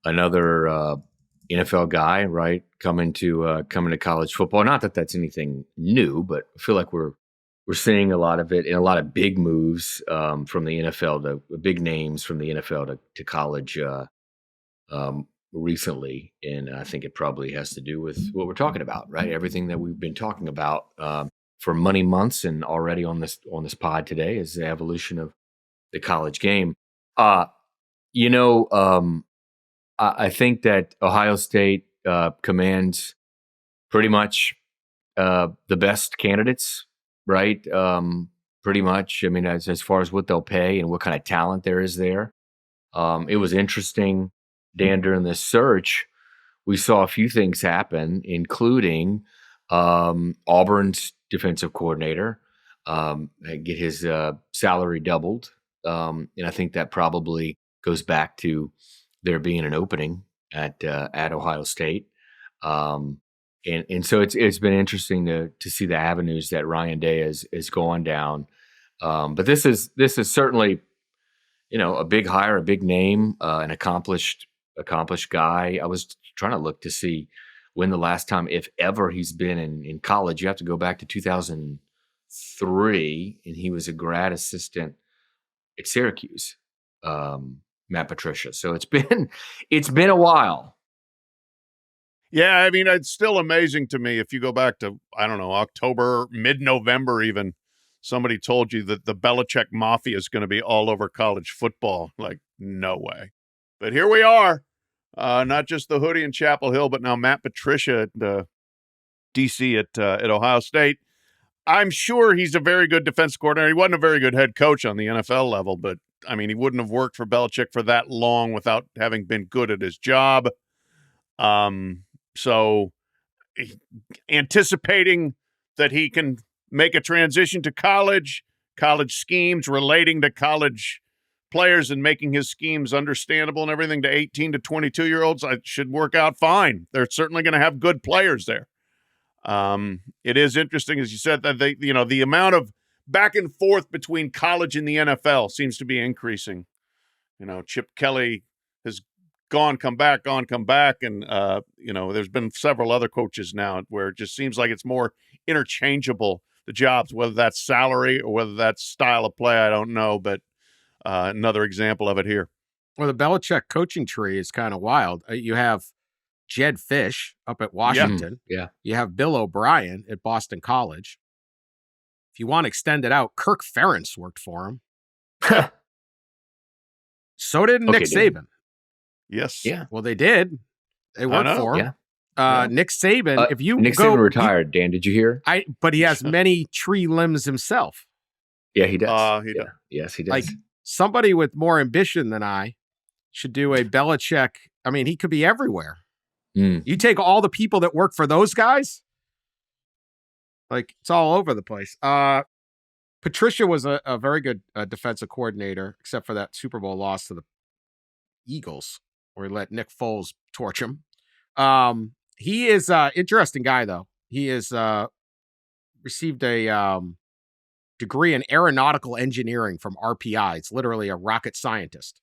NFL guy, right? Coming to college football. Not that that's anything new, but I feel like we're seeing a lot of it, and a lot of big moves from the NFL to big names from the NFL to college recently, and I think it probably has to do with what we're talking about, right? Everything that we've been talking about for many months, and already on this pod today is the evolution of the college game. I think that Ohio State commands pretty much the best candidates, right? Pretty much. I mean, as far as what they'll pay and what kind of talent there is there. It was interesting, Dan, during this search, we saw a few things happen, including Auburn's defensive coordinator get his salary doubled. And I think that probably goes back to there being an opening at Ohio State. And so it's been interesting to see the avenues that Ryan Day is going down. But this is certainly, a big hire, a big name, an accomplished guy. I was trying to look to see when the last time, if ever, he's been in college. You have to go back to 2003, and he was a grad assistant at Syracuse, Matt Patricia. So it's been a while. Yeah, I mean, it's still amazing to me if you go back to, I don't know, October, mid-November even, somebody told you that the Belichick Mafia is going to be all over college football. Like, no way. But here we are. Not just the hoodie in Chapel Hill, but now Matt Patricia at D.C. at Ohio State. I'm sure he's a very good defense coordinator. He wasn't a very good head coach on the NFL level, but, I mean, he wouldn't have worked for Belichick for that long without having been good at his job. So anticipating that he can make a transition to college schemes, relating to college players and making his schemes understandable and everything to 18 to 22-year-olds, it should work out fine. They're certainly going to have good players there. It is interesting, as you said, that the amount of back and forth between college and the NFL seems to be increasing. Chip Kelly has come back, and there's been several other coaches now where it just seems like it's more interchangeable, the jobs, whether that's salary or whether that's style of play, I don't know, but another example of it here. Well, the Belichick coaching tree is kind of wild. You have Jed Fish up at Washington. Yeah. You have Bill O'Brien at Boston College. If you want to extend it out, Kirk Ferentz worked for him. So did Nick Saban. Yes. Yeah. Well, they did. They worked for him. Yeah. Nick Saban. If you Nick Saban retired, Dan, did you hear? But he has many tree limbs himself. Yeah, he does. He does. Yes, he does. Like somebody with more ambition than I should do a Belichick. I mean, he could be everywhere. You take all the people that work for those guys, like it's all over the place. Patricia was a very good defensive coordinator, except for that Super Bowl loss to the Eagles, where he let Nick Foles torch him. He is an interesting guy, though. He has received a degree in aeronautical engineering from RPI. It's literally a rocket scientist.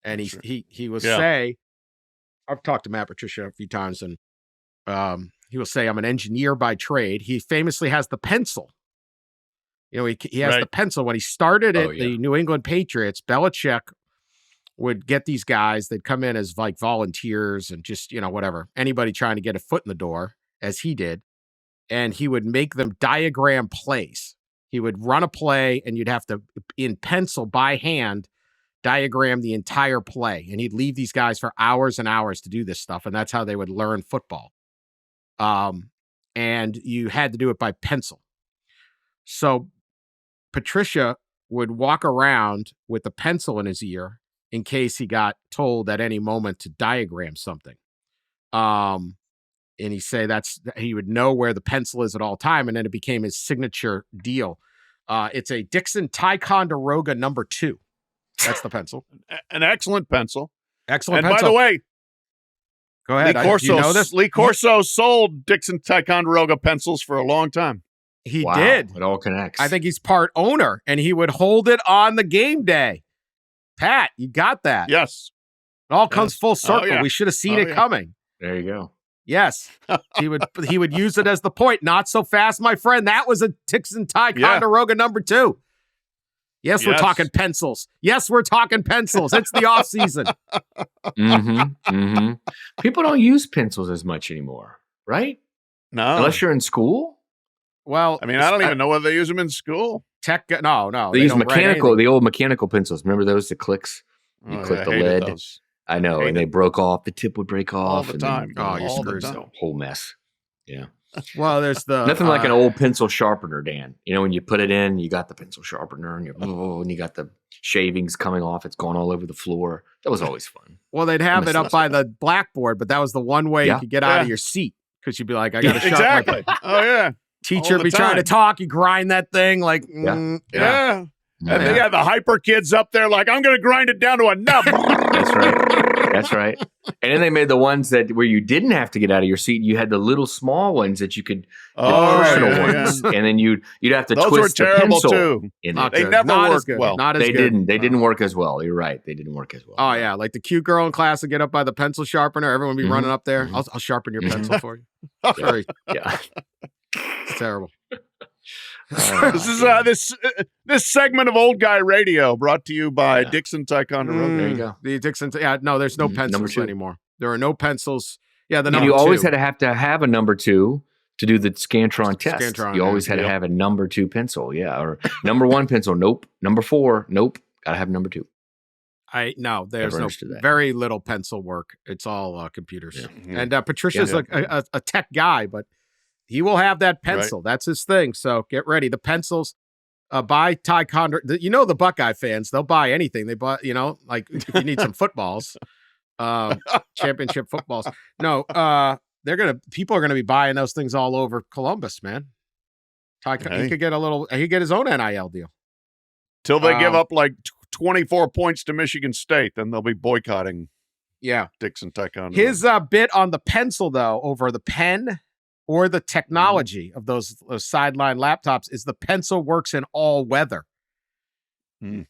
And he will say, I've talked to Matt Patricia a few times, and he will say, I'm an engineer by trade. He famously has the pencil. He has the pencil. When he started at the New England Patriots, Belichick would get these guys. They'd come in as like volunteers and just, whatever, anybody trying to get a foot in the door, as he did. And he would make them diagram plays. He would run a play, and you'd have to, in pencil by hand, diagram the entire play, and he'd leave these guys for hours and hours to do this stuff, and that's how they would learn football. And you had to do it by pencil. So Patricia would walk around with a pencil in his ear in case he got told at any moment to diagram something. And he'd say he would know where the pencil is at all time, and then it became his signature deal. It's a Dixon Ticonderoga number 2. That's the pencil. An excellent pencil. Excellent and pencil. By the way, go ahead. Lee Do you know this? Lee Corso sold Dixon Ticonderoga pencils for a long time. He did. It all connects. I think he's part owner, and he would hold it on the game day. Pat, you got that. Yes. It all comes full circle. yeah. We should have seen it coming. There you go. Yes. he would use it as the point. Not so fast, my friend. That was a Dixon Ticonderoga number 2. Yes, we're talking pencils. Yes, we're talking pencils. It's the off season. People don't use pencils as much anymore, right? No. Unless you're in school. Well, I mean, I don't even know whether they use them in school. No. They use the old mechanical pencils. Remember those, the clicks? You click the lid. Those. I know, and they broke off. The tip would break off. All the time. You're screwed. Whole mess. Yeah. Well, there's nothing like an old pencil sharpener, Dan. You know, when you put it in, you got the pencil sharpener, and you got the shavings coming off. It's going all over the floor. That was always fun. Well, they'd have it up by the blackboard, but that was the one way you could get out of your seat, because you'd be like, I got to sharpen my Oh yeah. Teacher would be trying to talk. You grind that thing like, And they had the hyper kids up there like, I'm going to grind it down to a nub. That's right. And then they made the ones where you didn't have to get out of your seat. You had the little small ones that you could, personal ones, and then you'd have to twist the pencil. Too. They never worked well. Not as they good. Didn't. They didn't work as well. You're right. They didn't work as well. Oh yeah, like the cute girl in class would get up by the pencil sharpener. Everyone would be running up there. I'll sharpen your pencil for you. Sorry. Yeah. It's terrible. This is this segment of Old Guy Radio brought to you by Dixon Ticonderoga. There you go. The Dixon. There's no pencils anymore. There are no pencils. Yeah, the number you always 2. had to have a number 2 to do the Scantron test. You always had to have a number 2 pencil. Yeah, or number 1 pencil. Nope. Number 4. Nope. Got to have number 2. There's very little pencil work. It's all computers. Yeah. And Patricia's a tech guy, but he will have that pencil. Right. That's his thing. So get ready. The pencils, buy Ticonderoga. You know, the Buckeye fans, they'll buy anything. They buy, like if you need some footballs, championship footballs. No, people are going to be buying those things all over Columbus, man. He could get his own NIL deal. Till they give up like 24 points to Michigan State, then they'll be boycotting. Yeah. Dixon Ticonderoga. His bit on the pencil, though, over the pen or the technology of those sideline laptops is the pencil works in all weather. It's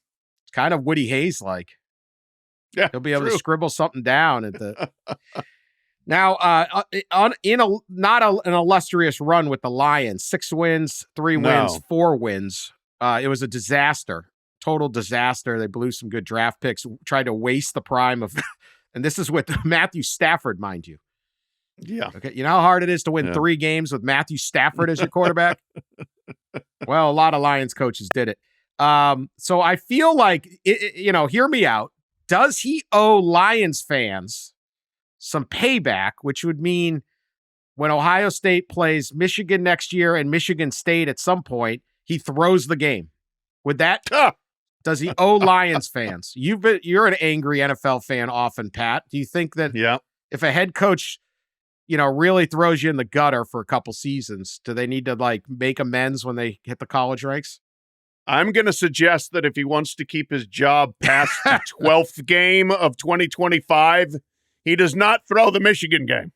kind of Woody Hayes like. Yeah, he'll be able to scribble something down at the. Now, an illustrious run with the Lions, 6 wins, 3 wins, 4 wins. It was a disaster, total disaster. They blew some good draft picks, tried to waste the prime of, and this is with Matthew Stafford, mind you. Yeah. Okay. You know how hard it is to win 3 games with Matthew Stafford as your quarterback? Well, a lot of Lions coaches did it. So I feel like, hear me out. Does he owe Lions fans some payback, which would mean when Ohio State plays Michigan next year and Michigan State at some point, he throws the game? Would that, does he owe Lions fans? You're an angry NFL fan often, Pat. Do you think that if a head coach, really throws you in the gutter for a couple seasons, do they need to make amends when they hit the college ranks? I'm going to suggest that if he wants to keep his job past the 12th game of 2025, he does not throw the Michigan game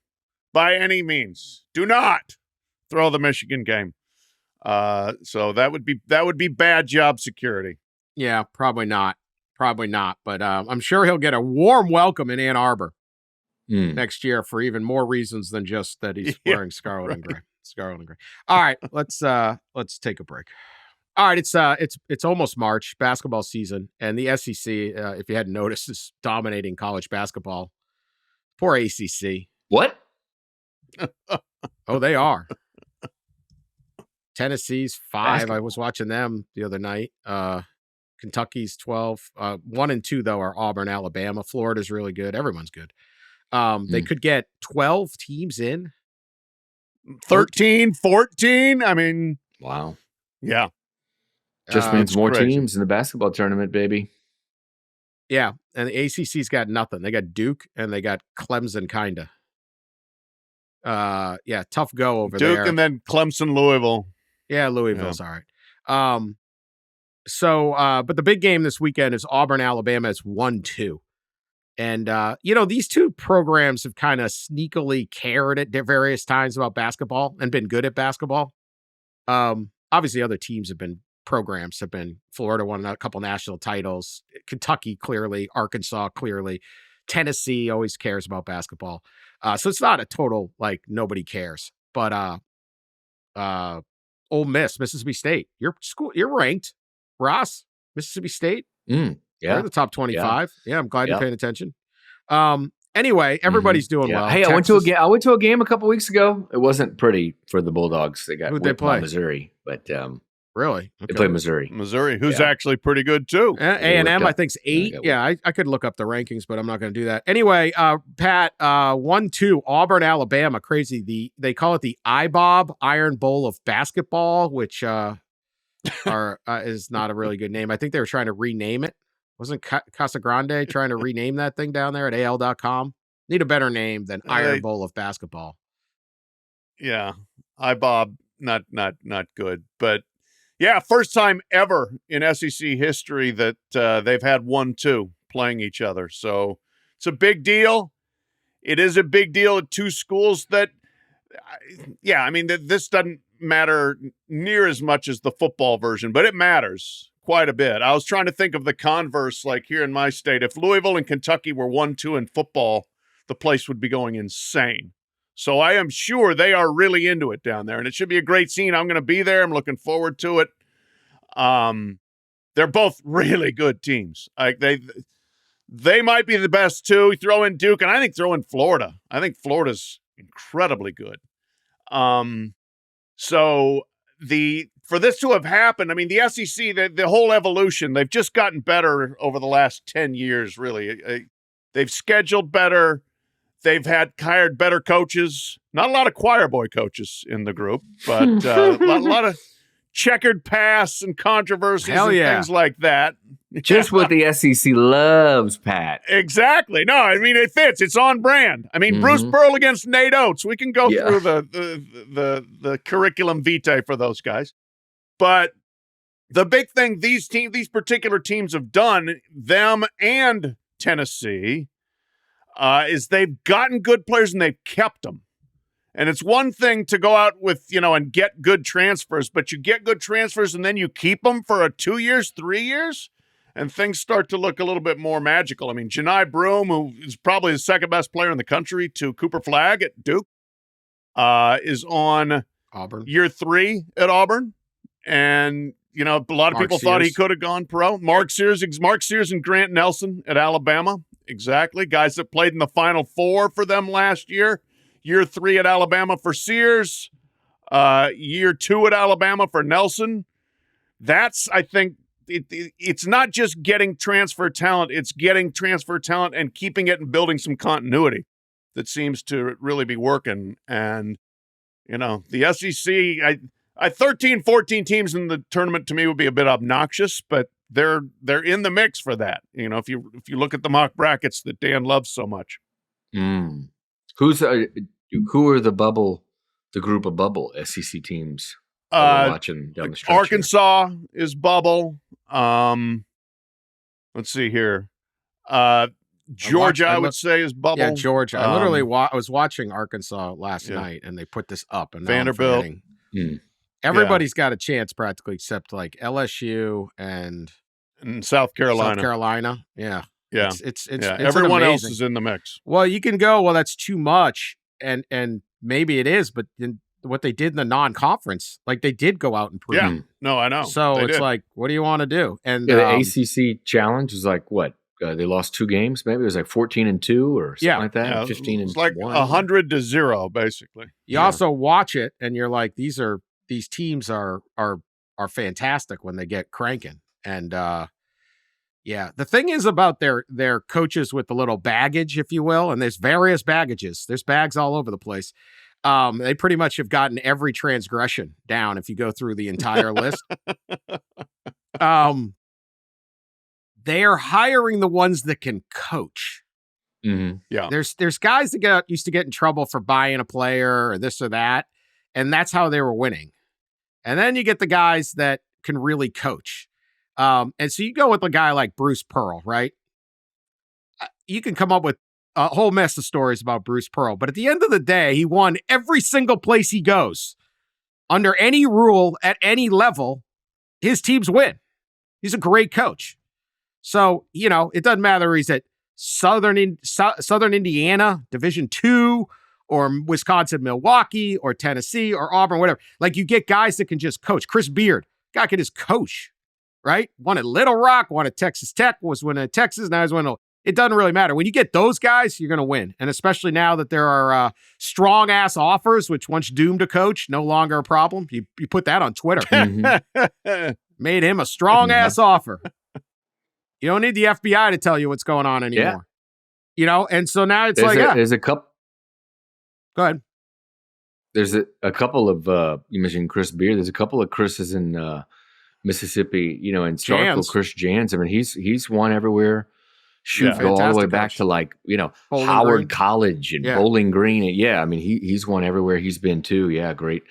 by any means. Do not throw the Michigan game. So that would be bad job security. Yeah, probably not. But I'm sure he'll get a warm welcome in Ann Arbor next year for even more reasons than just that he's wearing scarlet and gray. Scarlet and gray. All right, let's take a break. All right, it's almost March, basketball season, and the SEC, if you hadn't noticed, is dominating college basketball. Poor ACC. What? Oh, they are. Tennessee's 5. I was watching them the other night. Kentucky's 12. 1 and 2 though are Auburn, Alabama. Florida's really good. Everyone's good. They could get 12 teams in. 13, 14. I mean, wow. Yeah. Just means more crazy. teams in the basketball tournament, baby. Yeah. And the ACC's got nothing. They got Duke and they got Clemson, kind of. Yeah, tough go over Duke there. and then Clemson, Louisville. Yeah, Louisville's all right. But the big game this weekend is Auburn, Alabama. It's 1-2. And, these two programs have kind of sneakily cared at various times about basketball and been good at basketball. Obviously, other programs have been. Florida won a couple national titles. Kentucky, clearly. Arkansas, clearly. Tennessee always cares about basketball. So it's not a total, nobody cares. But Ole Miss, Mississippi State. You're ranked. Ross, Mississippi State. Yeah. They're in the top 25. Yeah, I'm glad you're paying attention. Anyway, everybody's doing well. Hey, Texas, I went to a game a couple weeks ago. It wasn't pretty for the Bulldogs. They got Who'd they whipped play? by Missouri, but really? they played Missouri. Missouri, who's actually pretty good too. A&M, I think, is 8. Yeah, I could look up the rankings, but I'm not going to do that. Anyway, Pat, 1-2, Auburn, Alabama. Crazy. They call it the IBOB, Iron Bowl of Basketball, which is not a really good name. I think they were trying to rename it. Wasn't Casagrande trying to rename that thing down there at AL.com? Need a better name than Iron Bowl of Basketball. Yeah, IBOB, not good. But yeah, first time ever in SEC history that they've had 1-2 playing each other. So it's a big deal. It is a big deal at two schools that, this doesn't matter near as much as the football version, but it matters quite a bit. I was trying to think of the converse, like here in my state. If Louisville and Kentucky were 1-2 in football, the place would be going insane. So I am sure they are really into it down there, and it should be a great scene. I'm going to be there. I'm looking forward to it. They're both really good teams. Like they might be the best two. You throw in Duke, and I think throw in Florida. I think Florida's incredibly good. For this to have happened, I mean, the SEC, the whole evolution, they've just gotten better over the last 10 years, really. They've scheduled better. They've hired better coaches. Not a lot of choir boy coaches in the group, but a lot of checkered pass and controversies things like that. Just what the SEC loves, Pat. Exactly. No, I mean, it fits. It's on brand. I mean, Bruce Pearl against Nate Oates. We can go through the curriculum vitae for those guys. But the big thing these particular teams have done, them and Tennessee, is they've gotten good players and they've kept them. And it's one thing to go out with, and get good transfers, but you get good transfers and then you keep them for 2 years, 3 years, and things start to look a little bit more magical. I mean, Janai Broom, who is probably the second best player in the country to Cooper Flagg at Duke, is on Auburn. year 3 at Auburn. And, a lot of people thought he could have gone pro. Mark Sears and Grant Nelson at Alabama. Exactly. Guys that played in the Final Four for them last year. Year 3 at Alabama for Sears. Year 2 at Alabama for Nelson. That's, I think, it's not just getting transfer talent. It's getting transfer talent and keeping it and building some continuity that seems to really be working. And, the SEC, 13, 14 teams in the tournament to me would be a bit obnoxious, but they're in the mix for that. If you look at the mock brackets that Dan loves so much. Who are the group of bubble SEC teams we're watching down the stretch? Arkansas is bubble. Let's see here. Georgia, I would say, is bubble. Yeah, Georgia. I literally I was watching Arkansas last night, and they put this up. And Vanderbilt. Everybody's got a chance practically, except LSU and South Carolina. Yeah. Yeah. It's everyone else is in the mix. Well, you can go, well, that's too much. And maybe it is, but what they did in the non-conference, they did go out and prove. Yeah. No, I know. So it's what do you want to do? And the ACC challenge is what? They lost 2 games. Maybe it was 14-2 or something like that. Yeah, 15 it's and 100-0, basically. You also watch it and you're like, these teams are fantastic when they get cranking. And Yeah. The thing is about their coaches with the little baggage, if you will, and there's various baggages. There's bags all over the place. They pretty much have gotten every transgression down if you go through the entire list. They are hiring the ones that can coach. Mm-hmm. Yeah. There's guys that used to get in trouble for buying a player or this or that, and that's how they were winning. And then you get the guys that can really coach. And so you go with a guy like Bruce Pearl, right? You can come up with a whole mess of stories about Bruce Pearl, but at the end of the day, he won every single place he goes. Under any rule, at any level, his teams win. He's a great coach. So, it doesn't matter he's at Southern Indiana, Division II, or Wisconsin, Milwaukee, or Tennessee, or Auburn, whatever. Like, you get guys that can just coach. Chris Beard, guy can just coach, right? Won at Little Rock, won at Texas Tech, was winning at Texas, now he's winning. It doesn't really matter. When you get those guys, you're going to win. And especially now that there are strong-ass offers, which once doomed to coach, no longer a problem. You put that on Twitter. Mm-hmm. Made him a strong-ass offer. You don't need the FBI to tell you what's going on anymore. Yeah. And so now it's there's a couple. Go ahead. There's a couple of, you mentioned Chris Beard. There's a couple of Chris's in Mississippi, in Starkville, Chris Jans. I mean, he's won everywhere. Go all the way back to Bowling Howard Green. College and Bowling Green. Yeah. I mean, he's won everywhere he's been too. Yeah. Great.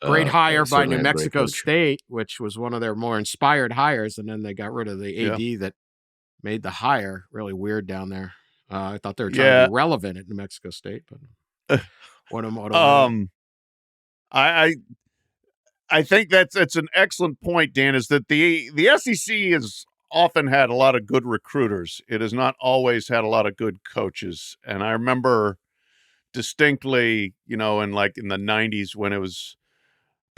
Great hire by New Mexico State, which was one of their more inspired hires. And then they got rid of the AD that made the hire. Really weird down there. I thought they were trying to be relevant at New Mexico State, but I think that's an excellent point, Dan, is that the SEC has often had a lot of good recruiters. It has not always had a lot of good coaches. And I remember distinctly, in the 90s when it was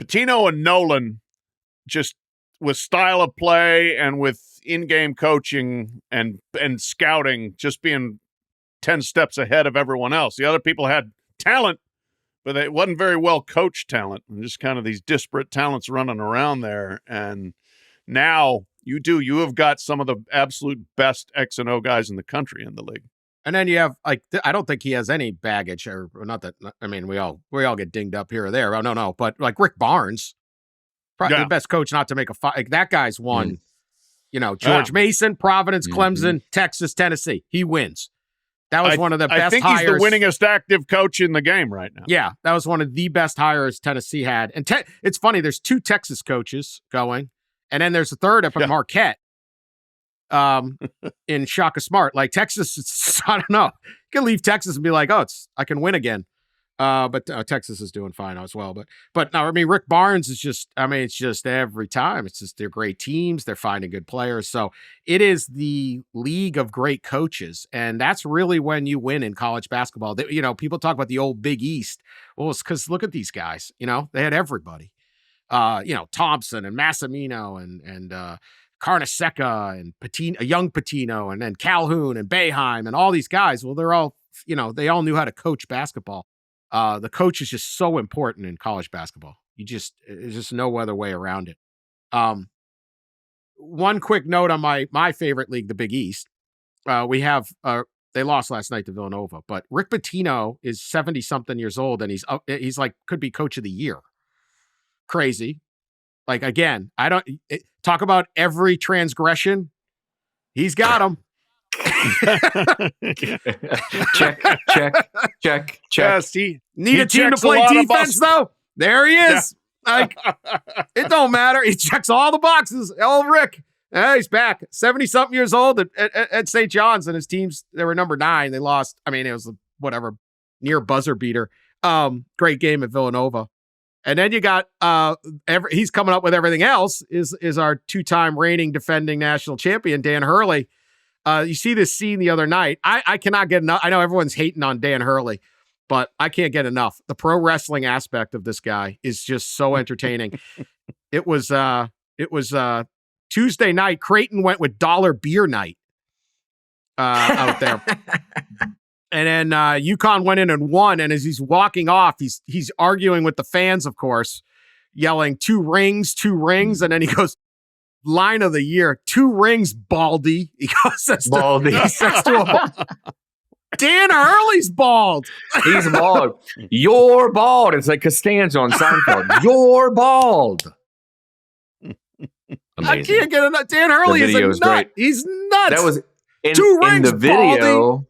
Pitino and Nolan, just with style of play and with in-game coaching and scouting, just being 10 steps ahead of everyone else. The other people had talent, but it wasn't very well coached talent, and just kind of these disparate talents running around there. And now you have got some of the absolute best X and O guys in the country in the league. And then you have I don't think he has any baggage, or not that. I mean, we all get dinged up here or there. Oh no, but like Rick Barnes, probably the best coach not to make a fight. Like that guy's won. George Mason, Providence, Clemson, Texas, Tennessee. He wins. That was one of the best hires. I think he's the winningest active coach in the game right now. Yeah, that was one of the best hires Tennessee had. And it's funny, there's 2 Texas coaches going, and then there's a third up at Marquette in Shaka Smart. Like Texas, I don't know. You can leave Texas and be like, I can win again. But Texas is doing fine as well. But no, I mean, Rick Barnes is it's just every time. It's just they're great teams. They're finding good players. So it is the league of great coaches. And that's really when you win in college basketball. People talk about the old Big East. Well, it's because look at these guys. They had everybody. Thompson and Massimino and Carnesecca and Patino, young Patino, and then Calhoun and Boeheim and all these guys. Well, they're all, they all knew how to coach basketball. The coach is just so important in college basketball. There's just no other way around it. One quick note on my favorite league, the Big East. We have, they lost last night to Villanova, but Rick Pitino is 70 something years old and he's like, could be coach of the year. Crazy. Like, again, talk about every transgression. He's got them. check. Yes, Need a team to play defense, though. There he is. Yeah. It don't matter. He checks all the boxes. Old Rick. He's back. 70-something years old at St. John's, and his teams, they were number 9. They lost. I mean, it was near buzzer beater. Great game at Villanova. And then you got he's coming up with everything else is our 2-time reigning defending national champion, Dan Hurley. You see this scene the other night. I cannot get enough. I know everyone's hating on Dan Hurley, but I can't get enough. The pro wrestling aspect of this guy is just so entertaining. It was Tuesday night. Creighton went with dollar beer night out there. And then UConn went in and won. And as he's walking off, he's arguing with the fans, of course, yelling 2 rings. And then he goes, line of the year. 2 rings, Baldy. He says Baldy. He says to him, Dan Hurley's bald. He's bald. You're bald. It's like Costanza on Seinfeld. You're bald. Amazing. I can't get enough. Dan Hurley is a nut. Great. He's nuts. That was 2 rings, in the video. Baldy.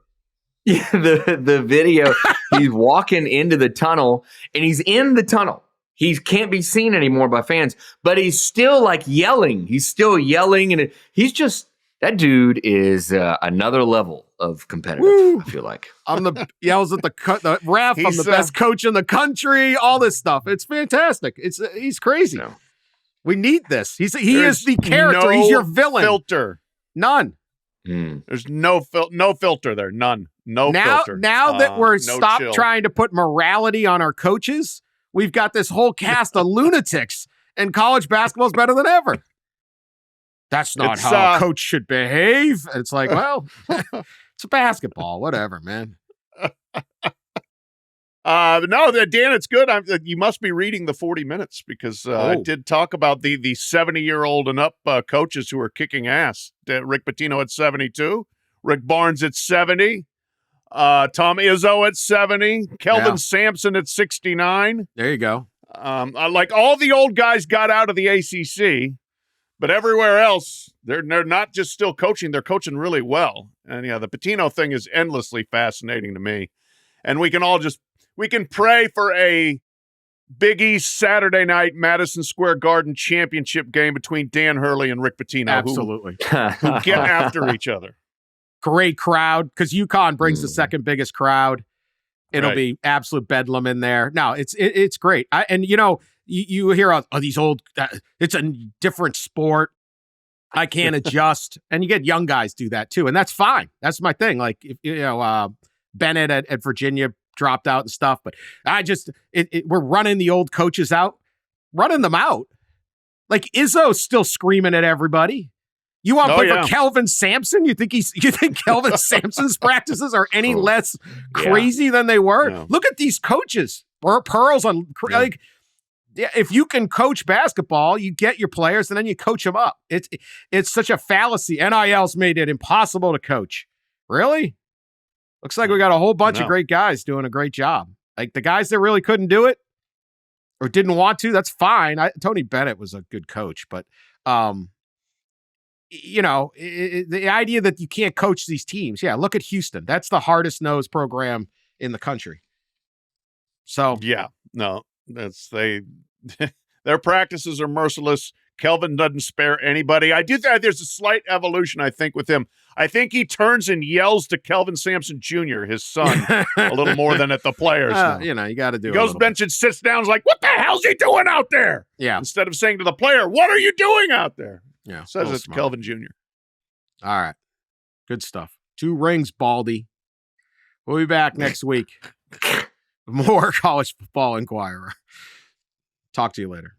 Yeah, the video. He's walking into the tunnel, and he's in the tunnel. He can't be seen anymore by fans, but he's still like yelling. He's still yelling, and he's just that dude is another level of competitive. Woo. I feel like I'm the yells at the ref. I'm the best coach in the country. All this stuff. It's fantastic. He's crazy. No. We need this. He is the character. He's your villain. Filter. None. There's no filter there. None. No filter. Now that we're stopped trying to put morality on our coaches, we've got this whole cast of lunatics, and college basketball is better than ever. That's not how a coach should behave. And it's like, well, it's basketball, whatever, man. No, Dan, it's good. You must be reading the 40 minutes because I did talk about the 70-year-old and up coaches who are kicking ass. Rick Pitino at 72, Rick Barnes at 70, Tom Izzo at 70, Kelvin Sampson at 69. There you go. Like all the old guys got out of the ACC, but everywhere else, they're not just still coaching, they're coaching really well. And yeah, the Pitino thing is endlessly fascinating to me. And we can pray for a Big East Saturday night Madison Square Garden championship game between Dan Hurley and Rick Pitino. Absolutely. Who get after each other. Great crowd, because UConn brings the second biggest crowd. It'll be absolute bedlam in there. No, it's great. You hear these old, it's a different sport. I can't adjust. And you get young guys do that too. And that's fine. That's my thing. Like, Bennett at Virginia dropped out and stuff, but we're running the old coaches out, running them out. Like Izzo's still screaming at everybody. You want to play for Kelvin Sampson? You think Kelvin Sampson's practices are any less crazy than they were? No. Look at these coaches. Pearls on like. Yeah, if you can coach basketball, you get your players and then you coach them up. It's such a fallacy. NIL's made it impossible to coach. Really? Looks like we got a whole bunch of great guys doing a great job. Like the guys that really couldn't do it or didn't want to, that's fine. Tony Bennett was a good coach, but the idea that you can't coach these teams. Yeah, look at Houston. That's the hardest nosed program in the country. So their practices are merciless. Kelvin doesn't spare anybody. I do think there's a slight evolution, I think, with him. I think he turns and yells to Kelvin Sampson Jr., his son, a little more than at the players. You got to do it. He goes bench and sits down, is like, what the hell's he doing out there? Yeah. Instead of saying to the player, what are you doing out there? Yeah. Says it's smart. Kelvin Jr. All right. Good stuff. 2 rings, Baldy. We'll be back next week. More College Football Enquirer. Talk to you later.